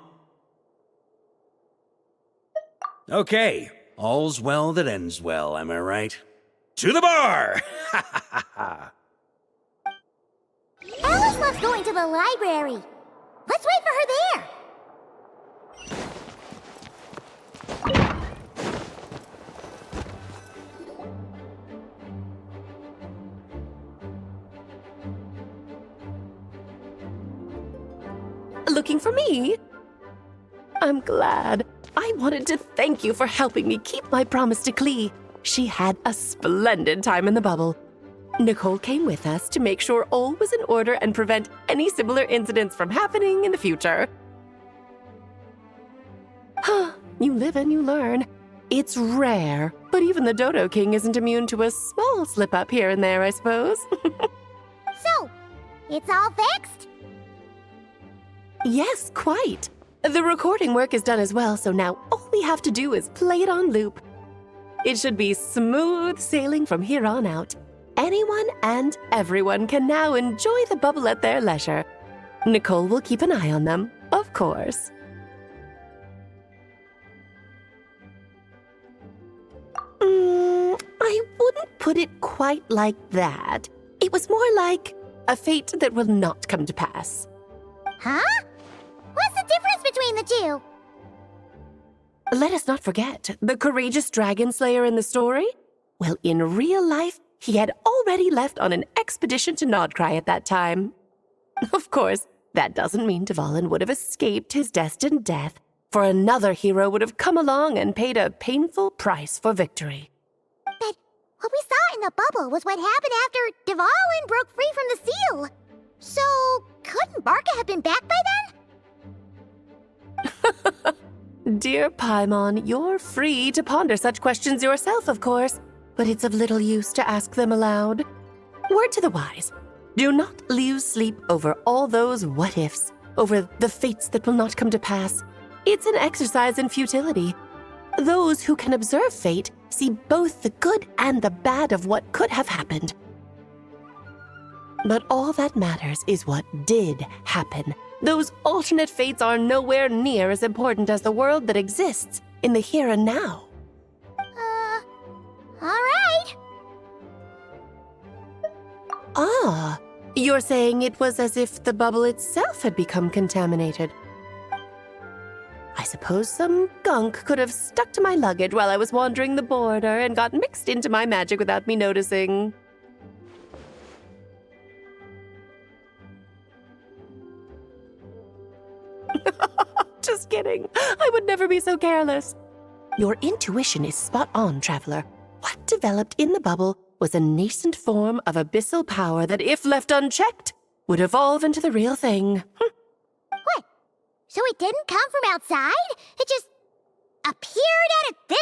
Okay, all's well that ends well, am I right? To the bar! Alice loves going to the library. Let's wait for her there. looking for me. I'm glad. I wanted to thank you for helping me keep my promise to Klee. She had a splendid time in the bubble. Nicole came with us to make sure all was in order and prevent any similar incidents from happening in the future. You live and you learn. It's rare, but even the Dodo King isn't immune to a small slip-up here and there, I suppose. So, it's all fixed? Yes, quite. The recording work is done as well, so now all we have to do is play it on loop. It should be smooth sailing from here on out. Anyone and everyone can now enjoy the bubble at their leisure. Nicole will keep an eye on them, of course. I wouldn't put it quite like that. It was more like a fate that will not come to pass. Huh? What's the difference between the two? Let us not forget the courageous dragon slayer in the story. Well, in real life, he had already left on an expedition to Nodcry at that time. Of course, that doesn't mean Dvalin would have escaped his destined death, for another hero would have come along and paid a painful price for victory. But what we saw in the bubble was what happened after Dvalin broke free from the seal. So, couldn't Barca have been back by then? Dear Paimon, you're free to ponder such questions yourself, of course, but it's of little use to ask them aloud. Word to the wise, do not lose sleep over all those what-ifs, over the fates that will not come to pass. It's an exercise in futility. Those who can observe fate see both the good and the bad of what could have happened. But all that matters is what did happen. Those alternate fates are nowhere near as important as the world that exists in the here and now. Alright. Ah, you're saying it was as if the bubble itself had become contaminated. I suppose some gunk could have stuck to my luggage while I was wandering the border and got mixed into my magic without me noticing. Just kidding. I would never be so careless. Your intuition is spot on, Traveler. What developed in the bubble was a nascent form of abyssal power that, if left unchecked, would evolve into the real thing. What? So it didn't come from outside? It just appeared out of thin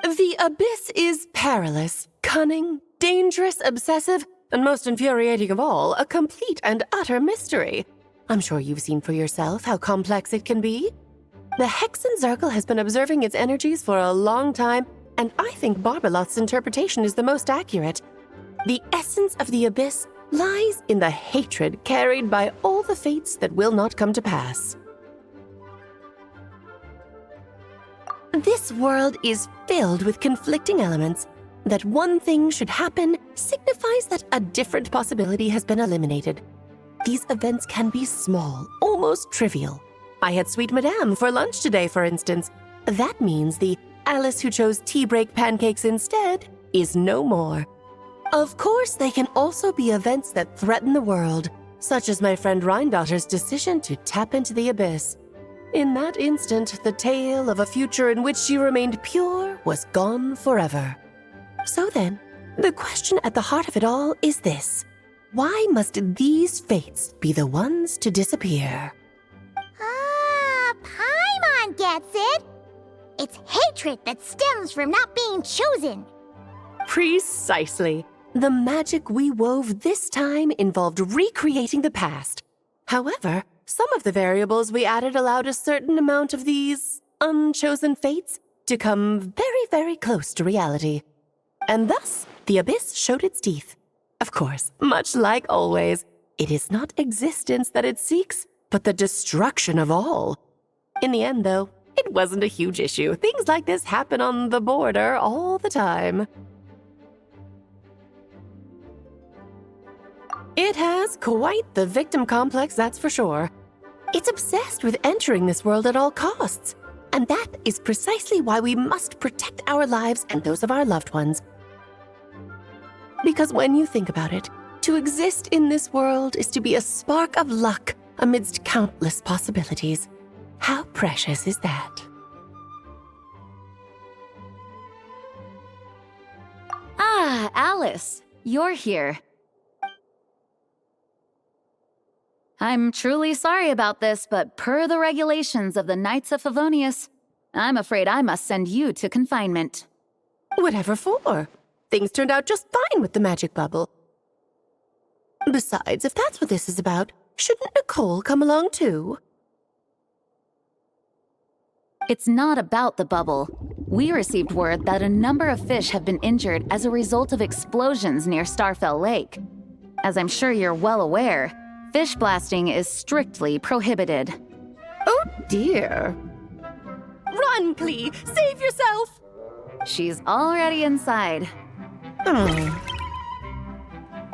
air? The abyss is perilous, cunning, dangerous, obsessive, and most infuriating of all, a complete and utter mystery. I'm sure you've seen for yourself how complex it can be. The Hexen Circle has been observing its energies for a long time, and I think Barbalot's interpretation is the most accurate. The essence of the abyss lies in the hatred carried by all the fates that will not come to pass. This world is filled with conflicting elements. That one thing should happen signifies that a different possibility has been eliminated. These events can be small, almost trivial. I had Sweet Madame for lunch today, for instance. That means the Alice who chose tea break pancakes instead is no more. Of course, they can also be events that threaten the world, such as my friend Rhindotter's decision to tap into the abyss. In that instant, the tale of a future in which she remained pure was gone forever. So then, the question at the heart of it all is this. Why must these fates be the ones to disappear? Ah, Paimon gets it. It's hatred that stems from not being chosen. Precisely. The magic we wove this time involved recreating the past. However, some of the variables we added allowed a certain amount of these unchosen fates to come very, very close to reality. And thus, the abyss showed its teeth. Of course, much like always, it is not existence that it seeks, but the destruction of all. In the end, though, it wasn't a huge issue. Things like this happen on the border all the time. It has quite the victim complex, that's for sure. It's obsessed with entering this world at all costs. And that is precisely why we must protect our lives and those of our loved ones. Because when you think about it, to exist in this world is to be a spark of luck amidst countless possibilities. How precious is that? Ah, Alice, you're here. I'm truly sorry about this, but per the regulations of the Knights of Favonius, I'm afraid I must send you to confinement. Whatever for? Things turned out just fine with the magic bubble. Besides, if that's what this is about, shouldn't Nicole come along too? It's not about the bubble. We received word that a number of fish have been injured as a result of explosions near Starfell Lake. As I'm sure you're well aware, fish blasting is strictly prohibited. Oh dear. Run, Clee! Save yourself! She's already inside. Oh.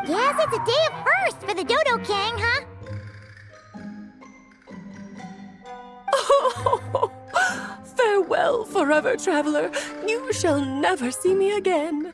Guess it's a day of first for the Dodo King, huh? Oh, farewell, forever traveler. You shall never see me again.